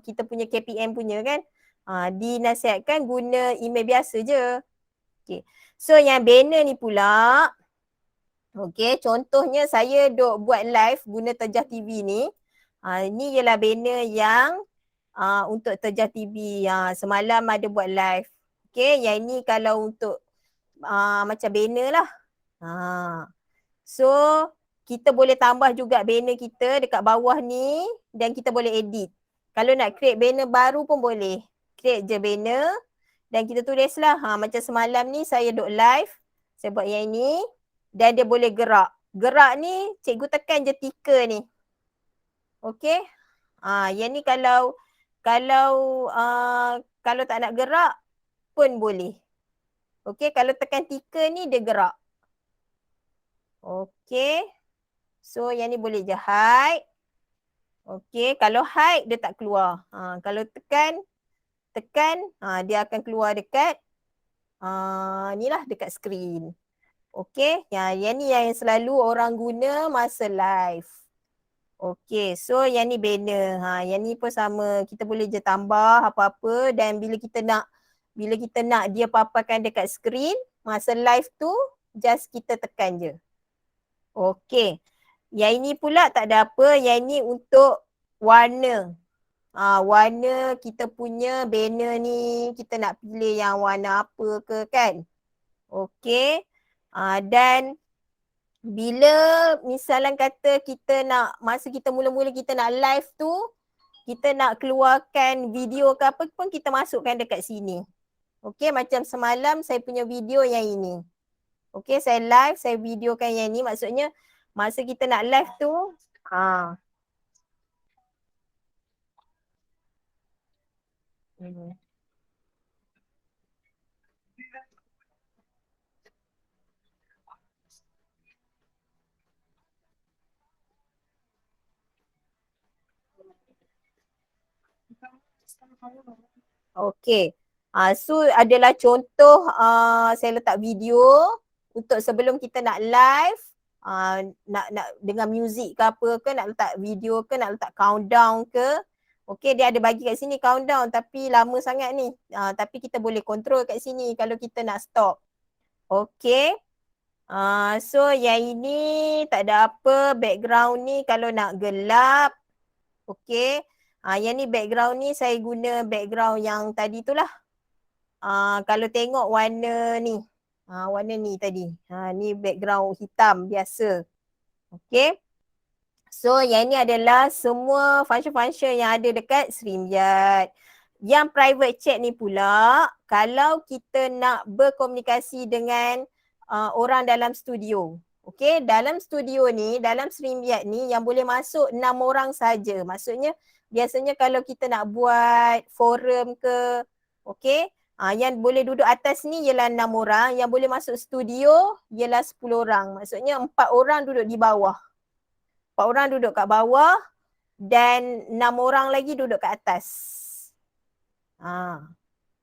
kita punya KPM punya kan, dinasihatkan guna email biasa je. Okay, so yang banner ni pula, okay, contohnya saya duk buat live guna Terjah TV ni. Ni ialah banner yang untuk Terjah TV. Semalam ada buat live. Okay, yang ni kalau untuk macam banner lah. So kita boleh tambah juga banner kita dekat bawah ni dan kita boleh edit. Kalau nak create banner baru pun boleh. Create je banner dan kita tulislah. Macam semalam ni saya duk live, saya buat yang ini dan dia boleh gerak. Gerak ni cikgu tekan je ticker ni. Okay. Yang ni kalau tak nak gerak pun boleh. Okay, kalau tekan ticker ni dia gerak. Okay. So yang ni boleh je hide. Okay, kalau hide dia tak keluar. Kalau tekan dia akan keluar dekat ni lah, dekat screen. Okay, yang ni yang selalu orang guna masa live. Okay, so yang ni banner. Yang ni pun sama, kita boleh je tambah apa-apa dan bila kita nak dia paparkan dekat screen masa live tu, just kita tekan je. Okay. Yang ini pula tak ada apa, yang ini untuk warna. Warna kita punya banner ni, kita nak pilih yang warna apa ke kan. Okay. Dan bila misalnya kata kita nak, masa kita mula-mula kita nak live tu, kita nak keluarkan video ke apa pun, kita masukkan dekat sini. Okay, macam semalam saya punya video yang ini. Okay, saya live, saya videokan yang ni, maksudnya masa kita nak live tu, okay. So adalah contoh saya letak video untuk sebelum kita nak live, nak dengan muzik ke apa ke, nak letak video ke, nak letak countdown ke. Okay, dia ada bagi kat sini countdown tapi lama sangat ni. Tapi kita boleh control kat sini kalau kita nak stop. Okay. So yang ini tak ada apa, background ni kalau nak gelap. Okay. Yang ni background ni saya guna background yang tadi tu lah. Kalau tengok warna ni. Warna ni tadi. Ni background hitam biasa. Okay. So yang ni adalah semua function-function yang ada dekat StreamYard. Yang private chat ni pula, kalau kita nak berkomunikasi dengan orang dalam studio. Okay, dalam studio ni, dalam StreamYard ni yang boleh masuk 6 orang saja. Maksudnya biasanya kalau kita nak buat forum ke, okay, yang boleh duduk atas ni ialah 6 orang, yang boleh masuk studio ialah 10 orang. Maksudnya 4 orang duduk di bawah. 4 orang duduk kat bawah dan 6 orang lagi duduk kat atas.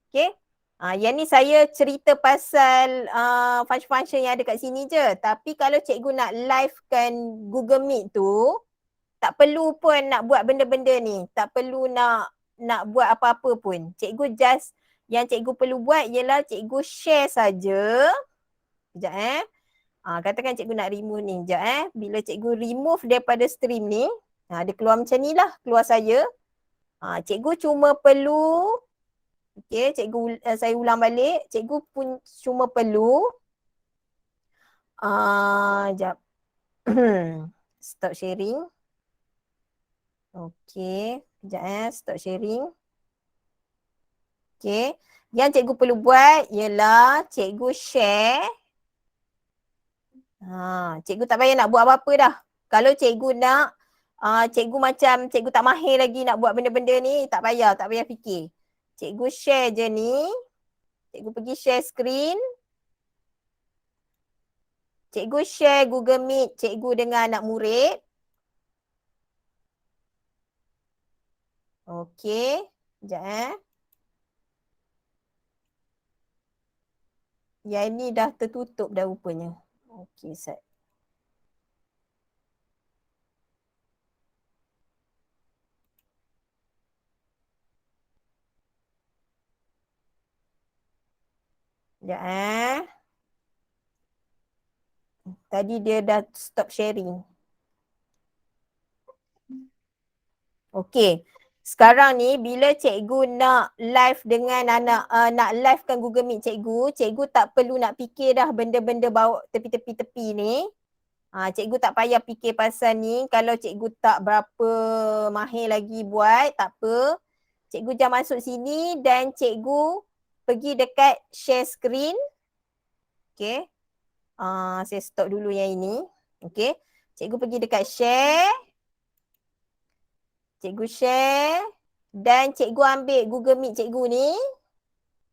Okay. Yang ni saya cerita pasal function-function yang ada kat sini je. Tapi kalau cikgu nak livekan Google Meet tu, tak perlu pun nak buat benda-benda ni. Tak perlu nak buat apa-apa pun. Cikgu just, yang cikgu perlu buat ialah cikgu share saja. Sekejap katakan cikgu nak remove ni. Sekejap Bila cikgu remove daripada stream ni, dia keluar macam ni lah, keluar saya. Cikgu cuma perlu, okay, cikgu saya ulang balik. Cikgu pun cuma perlu, sekejap. Stop sharing. Okay, sekejap stop sharing. Okay, yang cikgu perlu buat ialah cikgu share. Cikgu tak payah nak buat apa-apa dah. Kalau cikgu nak, cikgu macam cikgu tak mahir lagi nak buat benda-benda ni, tak payah fikir. Cikgu share je ni. Cikgu pergi share screen. Cikgu share Google Meet cikgu dengan anak murid. Okey, sekejap Yang ni dah tertutup dah rupanya. Okey, set. Sekejap Tadi dia dah stop sharing. Okey. Sekarang ni bila cikgu nak live dengan anak, nak livekan Google Meet cikgu tak perlu nak fikir dah benda-benda bawa tepi-tepi ni. Cikgu tak payah fikir pasal ni. Kalau cikgu tak berapa mahir lagi buat, tak apa. Cikgu jangan masuk sini dan cikgu pergi dekat share screen. Okay. Saya stop dulu yang ini. Okay. Cikgu pergi dekat share. Cikgu share. Dan cikgu ambil Google Meet cikgu ni.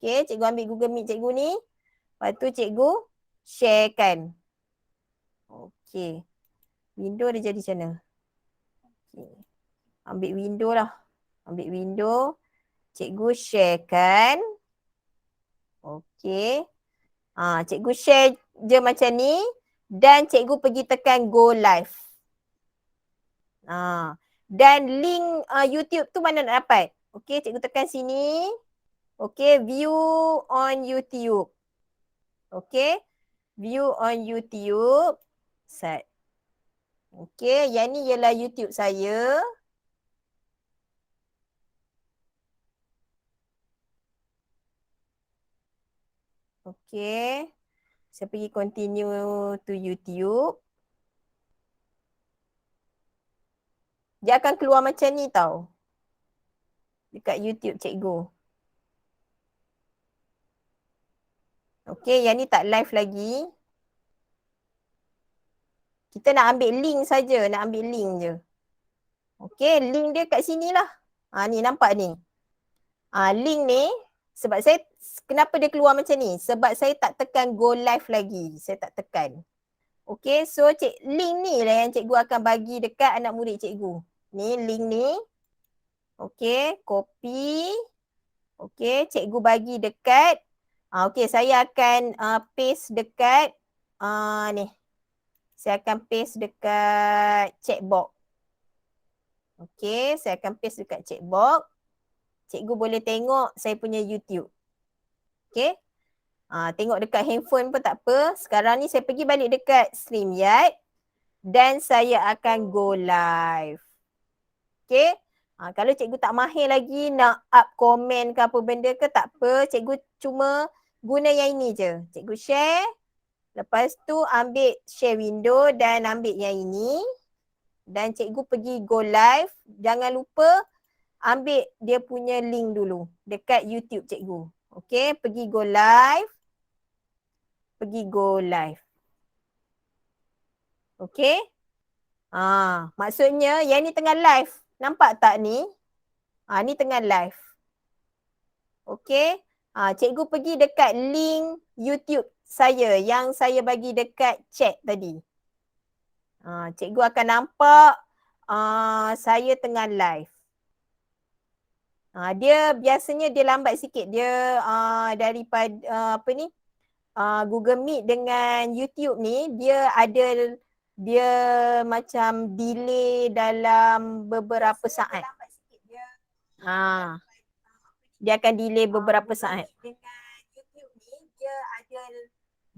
Okay. Cikgu ambil Google Meet cikgu ni. Lepas tu cikgu sharekan. Okay. Window dia jadi macam mana? Okay. Ambil window lah. Ambil window. Cikgu sharekan. Okay. Cikgu share je macam ni. Dan cikgu pergi tekan go live. Dan link YouTube tu mana nak dapat? Okay, cikgu tekan sini. Okay, view on YouTube. Okay, view on YouTube. Set. Okay, yang ni ialah YouTube saya. Okay. Saya pergi continue to YouTube. Dia akan keluar macam ni tau. Dekat YouTube cikgu. Okay, yang ni tak live lagi. Kita nak ambil link saja, nak ambil link je. Okay, link dia kat sini lah. Ni nampak ni. Link ni, sebab saya, kenapa dia keluar macam ni? Sebab saya tak tekan go live lagi. Saya tak tekan. Okay, so link ni lah yang cikgu akan bagi dekat anak murid cikgu. Ni link ni. Okay, copy. Okay, cikgu bagi dekat. Okay, saya akan paste dekat ni. Saya akan paste dekat chat box. Okay, saya akan paste dekat chat box. Cikgu boleh tengok saya punya YouTube. Okay. Tengok dekat handphone pun tak apa. Sekarang ni saya pergi balik dekat StreamYard. Dan saya akan go live. Okay. Kalau cikgu tak mahir lagi nak up komen ke apa benda ke tak apa, cikgu cuma guna yang ini je. Cikgu share, lepas tu ambil share window dan ambil yang ini. Dan cikgu pergi go live. Jangan lupa ambil dia punya link dulu dekat YouTube cikgu. Okay, pergi go live. Pergi go live. Okay. Maksudnya yang ni tengah live. Nampak tak ni? Ni tengah live. Okay. Cikgu pergi dekat link YouTube saya yang saya bagi dekat chat tadi. Cikgu akan nampak saya tengah live. Dia biasanya dia lambat sikit. Dia daripada Google Meet dengan YouTube ni dia macam delay dalam beberapa saat. Dia akan delay beberapa saat. Dengan YouTube ni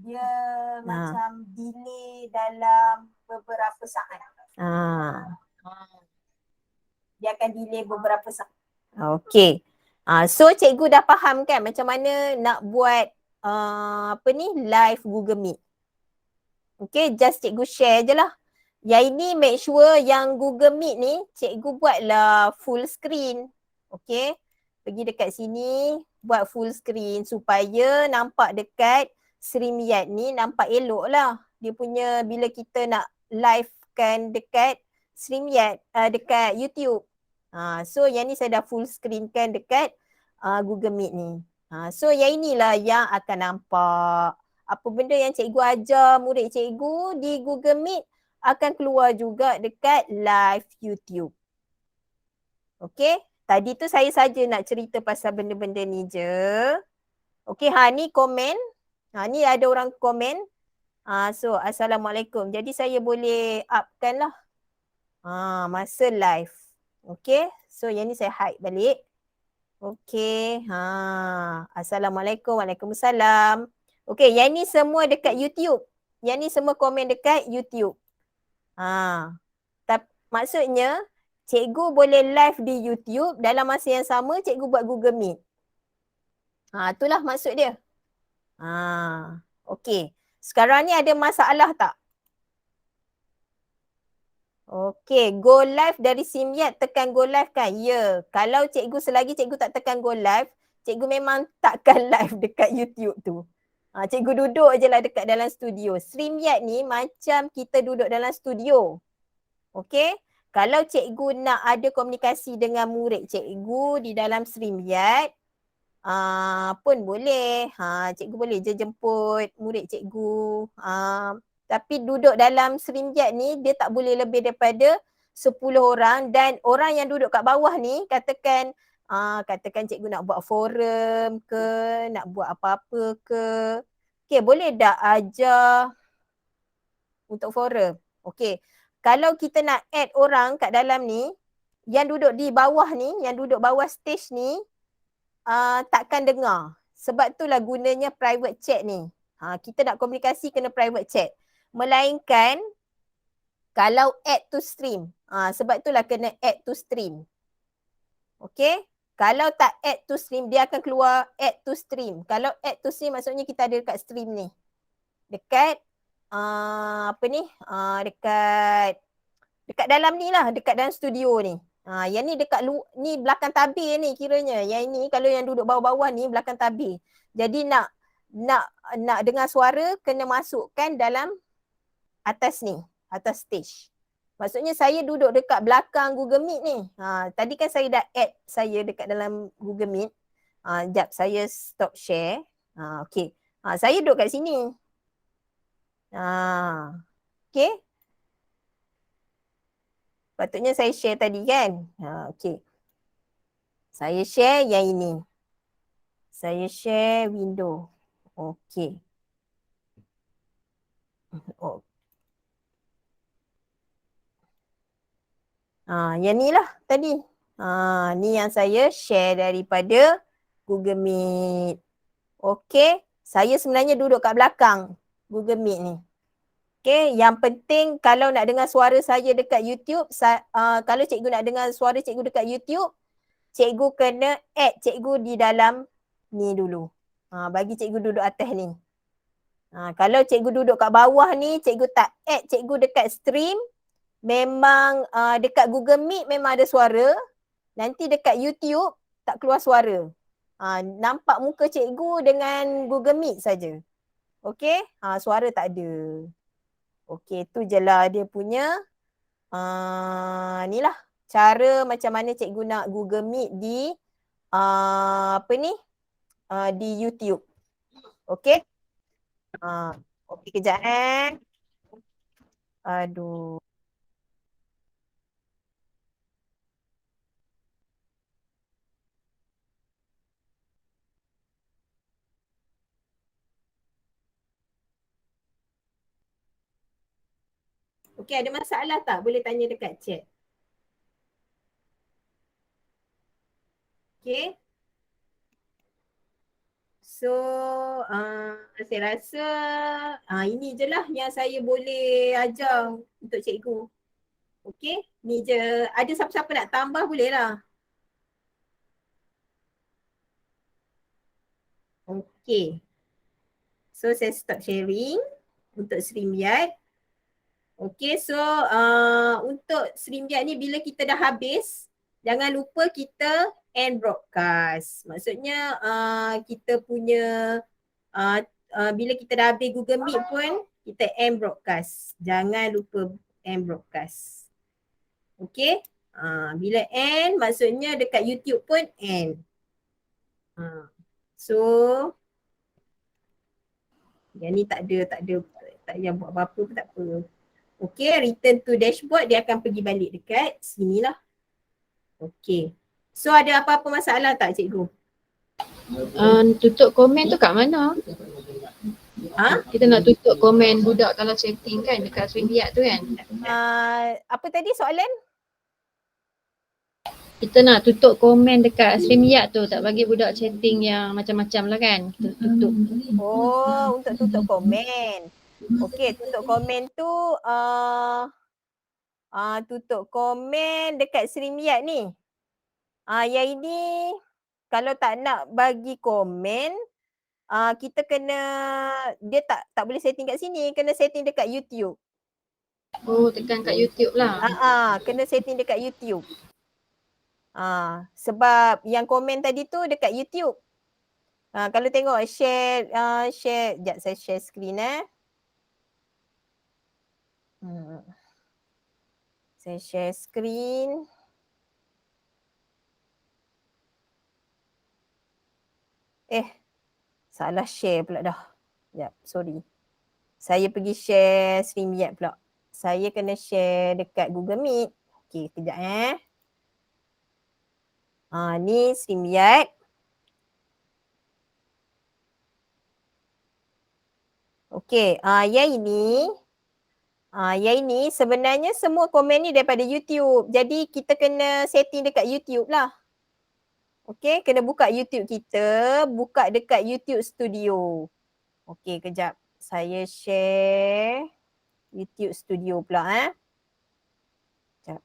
dia macam delay dalam beberapa saat. Dia akan delay beberapa saat. Okay. So cikgu dah faham kan macam mana nak buat live Google Meet. Okay, just cikgu share je lah. Yang ini make sure yang Google Meet ni cikgu buatlah full screen. Okay, pergi dekat sini buat full screen supaya nampak dekat StreamYard ni nampak elok lah. Dia punya bila kita nak live kan dekat StreamYard, dekat YouTube. So yang ni saya dah full screen kan dekat Google Meet ni. So yang inilah yang akan nampak. Apa benda yang cikgu ajar murid cikgu di Google Meet akan keluar juga dekat live YouTube. Okay. Tadi tu saya saja nak cerita pasal benda-benda ni je. Okay, ni komen. Ni ada orang komen. So, Assalamualaikum. Jadi saya boleh upkan lah. Masa live. Okay. So, yang ni saya hide balik. Okay. Assalamualaikum. Waalaikumsalam. Okay, yang ni semua dekat YouTube. Yang ni semua komen dekat YouTube. Maksudnya, cikgu boleh live di YouTube, dalam masa yang sama cikgu buat Google Meet. Itulah maksud dia. Okay. Sekarang ni ada masalah tak? Okay, go live dari StreamYard, tekan go live kan? Ya. Kalau cikgu selagi cikgu tak tekan go live, cikgu memang takkan live dekat YouTube tu. Cikgu duduk je lah dekat dalam studio. StreamYard ni macam kita duduk dalam studio. Okay. Kalau cikgu nak ada komunikasi dengan murid cikgu di dalam StreamYard, pun boleh. Cikgu boleh je jemput murid cikgu. Tapi duduk dalam StreamYard ni dia tak boleh lebih daripada 10 orang dan orang yang duduk kat bawah ni katakan cikgu nak buat forum ke, nak buat apa-apa ke. Okay, boleh tak ajar untuk forum? Okay. Kalau kita nak add orang kat dalam ni, yang duduk di bawah ni, yang duduk bawah stage ni, takkan dengar. Sebab itulah gunanya private chat ni. Kita nak komunikasi kena private chat. Melainkan kalau add to stream. Sebab itulah kena add to stream. Okay. Kalau tak add to stream, dia akan keluar add to stream. Kalau add to stream maksudnya kita ada dekat stream ni. Dekat dekat dalam ni lah, dekat dalam studio ni. Yang ni dekat ni belakang tabir ni kiranya. Yang ni kalau yang duduk bawah-bawah ni belakang tabir. Jadi nak dengar suara kena masukkan dalam atas ni, atas stage. Maksudnya saya duduk dekat belakang Google Meet ni. Tadi kan saya dah add saya dekat dalam Google Meet. Sekejap saya stop share. Okay. Saya duduk kat sini. Okay. Patutnya saya share tadi kan. Okay. Saya share yang ini. Saya share window. Okay. Yang ni lah tadi. Ni yang saya share daripada Google Meet. Okay. Saya sebenarnya duduk kat belakang Google Meet ni. Okay, yang penting kalau nak dengar suara saya dekat YouTube, kalau cikgu nak dengar suara cikgu dekat YouTube, cikgu kena add cikgu di dalam ni dulu. Bagi cikgu duduk atas ni. Kalau cikgu duduk kat bawah ni, cikgu tak add cikgu dekat stream, memang dekat Google Meet memang ada suara, nanti dekat YouTube tak keluar suara. Nampak muka cikgu dengan Google Meet saja. Okey, suara tak ada. Okey, tu je lah dia punya ni lah cara macam mana cikgu nak Google Meet di di YouTube. Okey. Okey, kejap Aduh. Okey, ada masalah tak? Boleh tanya dekat chat. Okey. So, saya rasa ini je lah yang saya boleh ajar untuk cikgu. Okey, ni je. Ada siapa-siapa nak tambah boleh lah. Okey. So, saya stop sharing untuk StreamYard. Okey, so untuk StreamYard ni bila kita dah habis, jangan lupa kita end broadcast. Maksudnya kita punya bila kita dah habis Google Meet pun, kita end broadcast. Jangan lupa end broadcast. Okey, bila end maksudnya dekat YouTube pun end. So, yang ni tak payah buat apa-apa pun tak apa. Okay, return to dashboard, dia akan pergi balik dekat sini lah. Okay. So ada apa-apa masalah tak cikgu? Tutup komen tu kat mana? Kita nak tutup komen budak dalam setting kan dekat StreamYard tu kan? Apa tadi soalan? Kita nak tutup komen dekat StreamYard tu, tak bagi budak chatting yang macam-macam lah kan? Kita tutup. Oh, untuk tutup komen. Okey, tutup komen tu tutup komen dekat StreamYard ni. Yang ini kalau tak nak bagi komen, kita kena, dia tak boleh setting kat sini, kena setting dekat YouTube. Oh, tekan kat YouTube lah. Kena setting dekat YouTube. Sebab yang komen tadi tu dekat YouTube. Kalau tengok share, sekejap saya share screen Saya share screen. Salah share pula dah. Sekejap, sorry. Saya pergi share StreamYard pula. Saya kena share dekat Google Meet. Okey, kejap ni StreamYard. Okey, yang ini sebenarnya semua komen ni daripada YouTube. Jadi kita kena setting dekat YouTube lah. Okey, kena buka YouTube kita, buka dekat YouTube Studio. Okey, kejap. Saya share YouTube Studio pula Sekejap.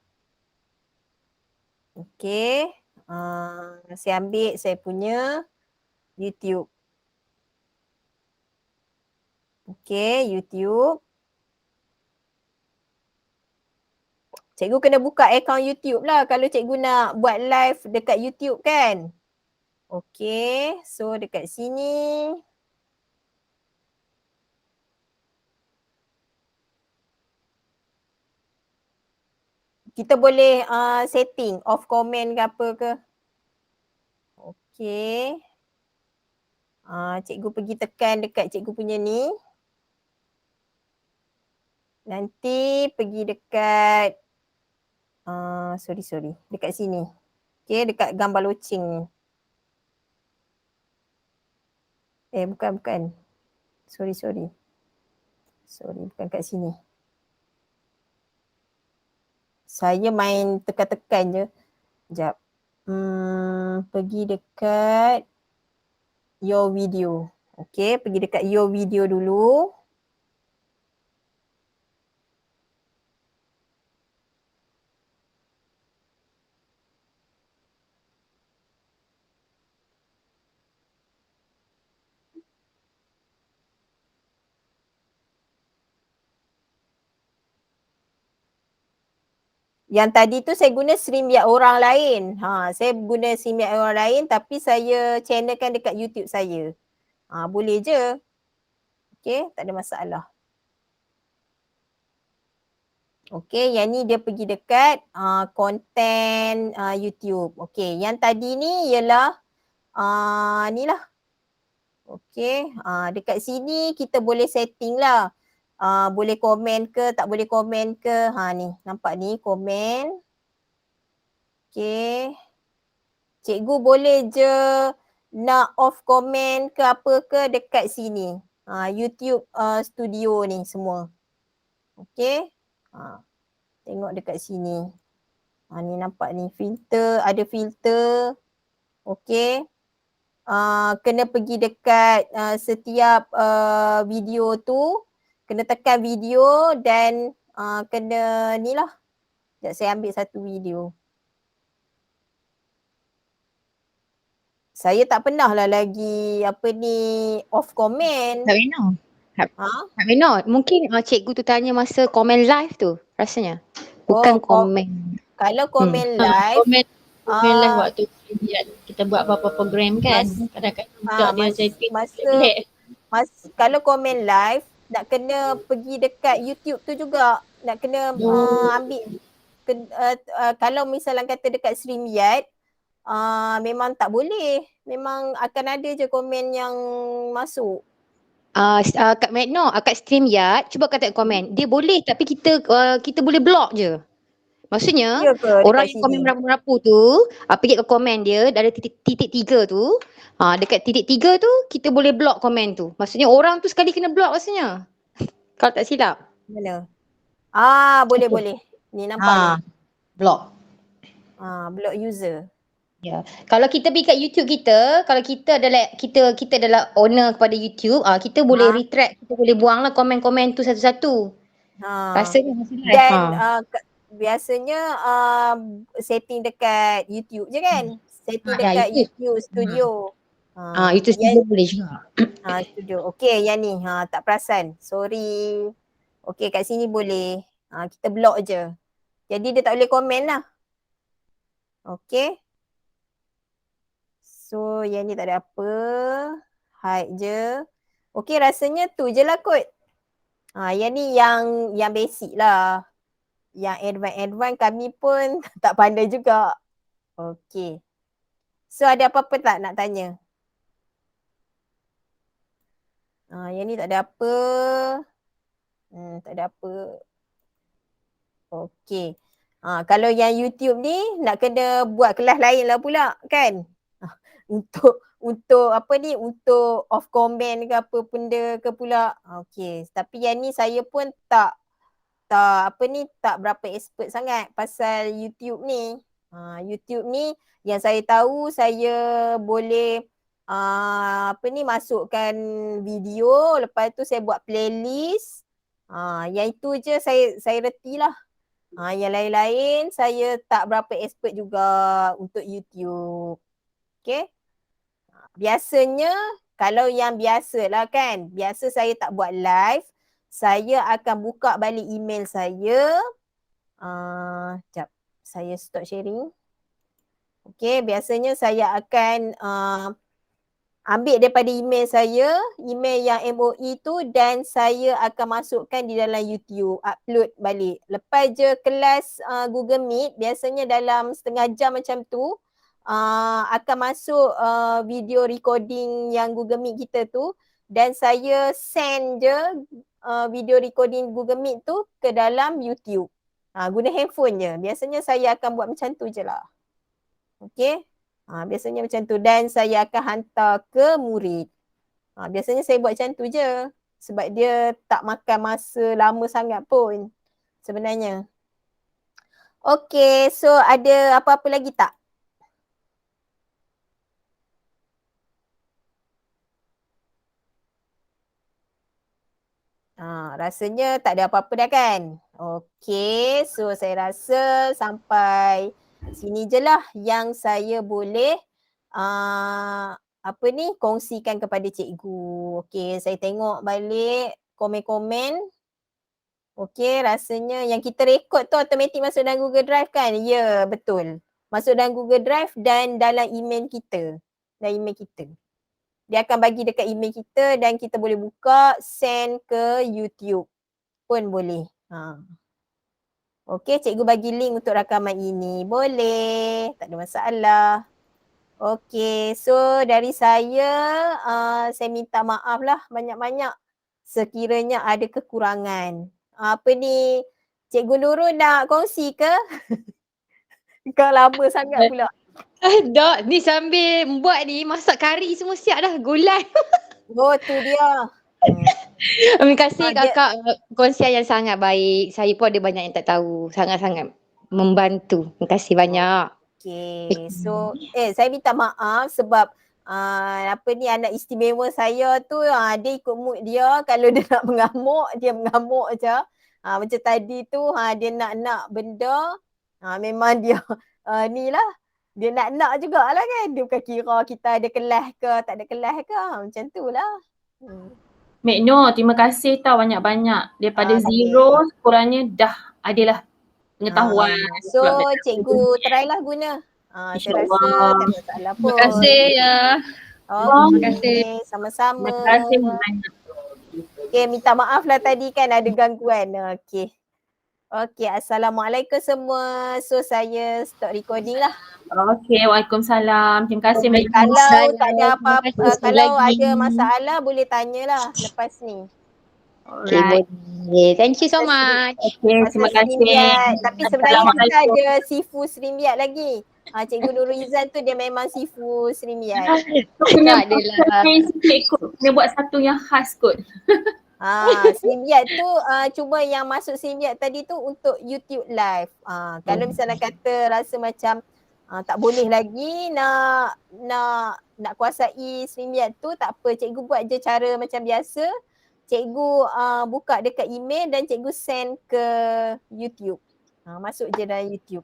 Okey. Saya ambil saya punya YouTube. Okey, YouTube. Cikgu kena buka akaun YouTube lah kalau cikgu nak buat live dekat YouTube kan. Okey, so dekat sini. Kita boleh setting off comment ke apa ke. Okey. Cikgu pergi tekan dekat cikgu punya ni. Nanti pergi dekat sorry. Dekat sini. Okey, dekat gambar loceng ni. Bukan. Sorry. Sorry, bukan kat sini. Saya main tekan-tekan je. Sekejap. Pergi dekat your video. Okey, pergi dekat your video dulu. Yang tadi tu saya guna StreamYard orang lain. Saya guna StreamYard orang lain tapi saya channelkan dekat YouTube saya. Boleh je. Okay, tak ada masalah. Okay, yang ni dia pergi dekat konten YouTube. Okay, yang tadi ni ialah ni lah. Okay, dekat sini kita boleh setting lah. Boleh komen ke, tak boleh komen ke. Ni, nampak ni komen. Okay. Cikgu boleh je nak off komen ke apa ke dekat sini. YouTube studio ni semua. Okay. Tengok dekat sini. Ni nampak ni filter, ada filter. Okay. Kena pergi dekat setiap video tu. Kena tekan video dan kena ni lah. Sekejap saya ambil satu video. Saya tak pernah lah lagi off comment. Tak Reno. Tak Reno, mungkin cikgu tu tanya masa komen live tu rasanya. Bukan komen. Kalau komen live. Komen live waktu kita buat apa-apa program kan. Kadang-kadang dia setting. Kalau komen live, nak kena pergi dekat YouTube tu juga. Nak kena ambil. Kalau misalnya kata dekat StreamYard, memang tak boleh. Memang akan ada je komen yang masuk. Kat Magno, kat StreamYard, cuba kata komen. Dia boleh tapi kita boleh block je. Maksudnya orang yang komen merapu-merapu tu, pergi ke komen dia, dah ada titik 3 tu. Dekat titik 3 tu kita boleh block komen tu. Maksudnya orang tu sekali kena block maksudnya. Kalau tak silap. Mana? Boleh. Ni nampak ni. Block. Block user. Ya. Kalau kita pergi kat YouTube kita, kalau kita adalah owner kepada YouTube, kita boleh retract, kita boleh buanglah komen-komen tu satu-satu. Rasanya masih live. Dan biasanya setting dekat YouTube je kan? Setting dekat YouTube studio. YouTube studio boleh juga. Studio. Okey, yang ni tak perasan. Sorry. Okey, kat sini boleh. Kita block je. Jadi dia tak boleh komen lah. Okey. So yang ni tak ada apa. Hide je. Okey, rasanya tu je lah kot. Yang ni yang basic lah. Yang advance kami pun tak pandai juga. Okey. So ada apa-apa tak nak tanya? Yang ni tak ada apa. Tak ada apa. Okey. Kalau yang YouTube ni nak kena buat kelas lain lah pula kan? Untuk off comment ke apa benda ke pula. Okey, tapi yang ni saya pun tak berapa expert sangat pasal YouTube ni. YouTube ni yang saya tahu saya boleh masukkan video, lepas tu saya buat playlist. Yang itu je saya reti lah. Yang lain-lain saya tak berapa expert juga untuk YouTube. Okay. Biasanya kalau yang biasa lah kan, biasa saya tak buat live, saya akan buka balik email saya. Sekejap, saya stop sharing. Okay, biasanya saya akan ambil daripada email saya, email yang MOE tu, dan saya akan masukkan di dalam YouTube, upload balik. Lepas je kelas Google Meet, biasanya dalam setengah jam macam tu, akan masuk video recording yang Google Meet kita tu, dan saya send je video recording Google Meet tu ke dalam YouTube. Guna handphone je. Biasanya saya akan buat macam tu je lah. Okay. Biasanya macam tu, dan saya akan hantar ke murid. Biasanya saya buat macam tu je. Sebab dia tak makan masa lama sangat pun sebenarnya. Okay, so ada apa-apa lagi tak? Rasanya tak ada apa-apa dah kan? Okay, so saya rasa sampai sini je lah yang saya boleh kongsikan kepada cikgu. Okay, saya tengok balik komen-komen. Okay, rasanya yang kita rekod tu automatik masuk dalam Google Drive kan? Ya, betul. Masuk dalam Google Drive dan dalam email kita. Dalam email kita. Dia akan bagi dekat email kita dan kita boleh buka, send ke YouTube pun boleh. Okay, cikgu bagi link untuk rakaman ini. Boleh, tak ada masalah. Okay, so dari saya minta maaf lah banyak-banyak sekiranya ada kekurangan. Apa ni, Cikgu Nurul nak kongsi ke? Kau lama sangat pula. Dok, ni sambil buat ni masak kari semua siap dah, gulai. Oh, tu dia. Terima kasih Dia- kakak kongsian yang sangat baik. Saya pun ada banyak yang tak tahu. Sangat-sangat membantu. Terima kasih banyak. Okay, so saya minta maaf sebab apa ni anak istimewa saya tu dia ikut mood dia. Kalau dia nak mengamuk, dia mengamuk je. Macam tadi tu dia nak benda, memang dia ni lah. Dia nak jugalah kan. Dia bukan kira kita ada kelas ke tak ada kelas ke. Macam tu lah. Mek Noh, terima kasih tau banyak-banyak. Daripada zero, kurangnya dah adalah pengetahuan. So cikgu try lah guna. Saya rasa tak ada masalah pun. Terima kasih ya. Terima kasih. Sama-sama. Terima kasih banyak. Okay, minta maaf lah tadi kan ada gangguan. Okay, Assalamualaikum semua. So saya stop recording lah. Okey, Waalaikumsalam. Terima kasih Mek Noh. Kalau tak ada Terima apa-apa, kasih sekali kalau lagi. ada masalah boleh tanyalah lepas ni. Okay, Alright. boleh. Thank you so much. Okay, terima kasih. Srimbiat. Tapi sebenarnya kita Assalamualaikum. ada Sifu Srimbiat lagi. Cikgu Nurul Izan tu dia memang Sifu Srimbiat. Kena Tak adalah. kena buat satu yang khas kot. Srimbiat tu cuma yang masuk Srimbiat tadi tu untuk YouTube live. Kalau misalnya kata rasa macam tak boleh lagi nak kuasai Srimbiat tu, tak apa, cikgu buat je cara macam biasa. Cikgu buka dekat email dan cikgu send ke YouTube. Masuk je dalam YouTube.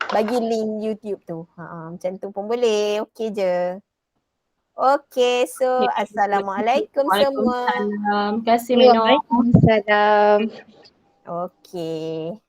Bagi link YouTube tu. Macam tu pun boleh. Okey je. Okay, so Assalamualaikum semua. Waalaikumsalam. Terima kasih Mek Noh. Waalaikumsalam. Okay.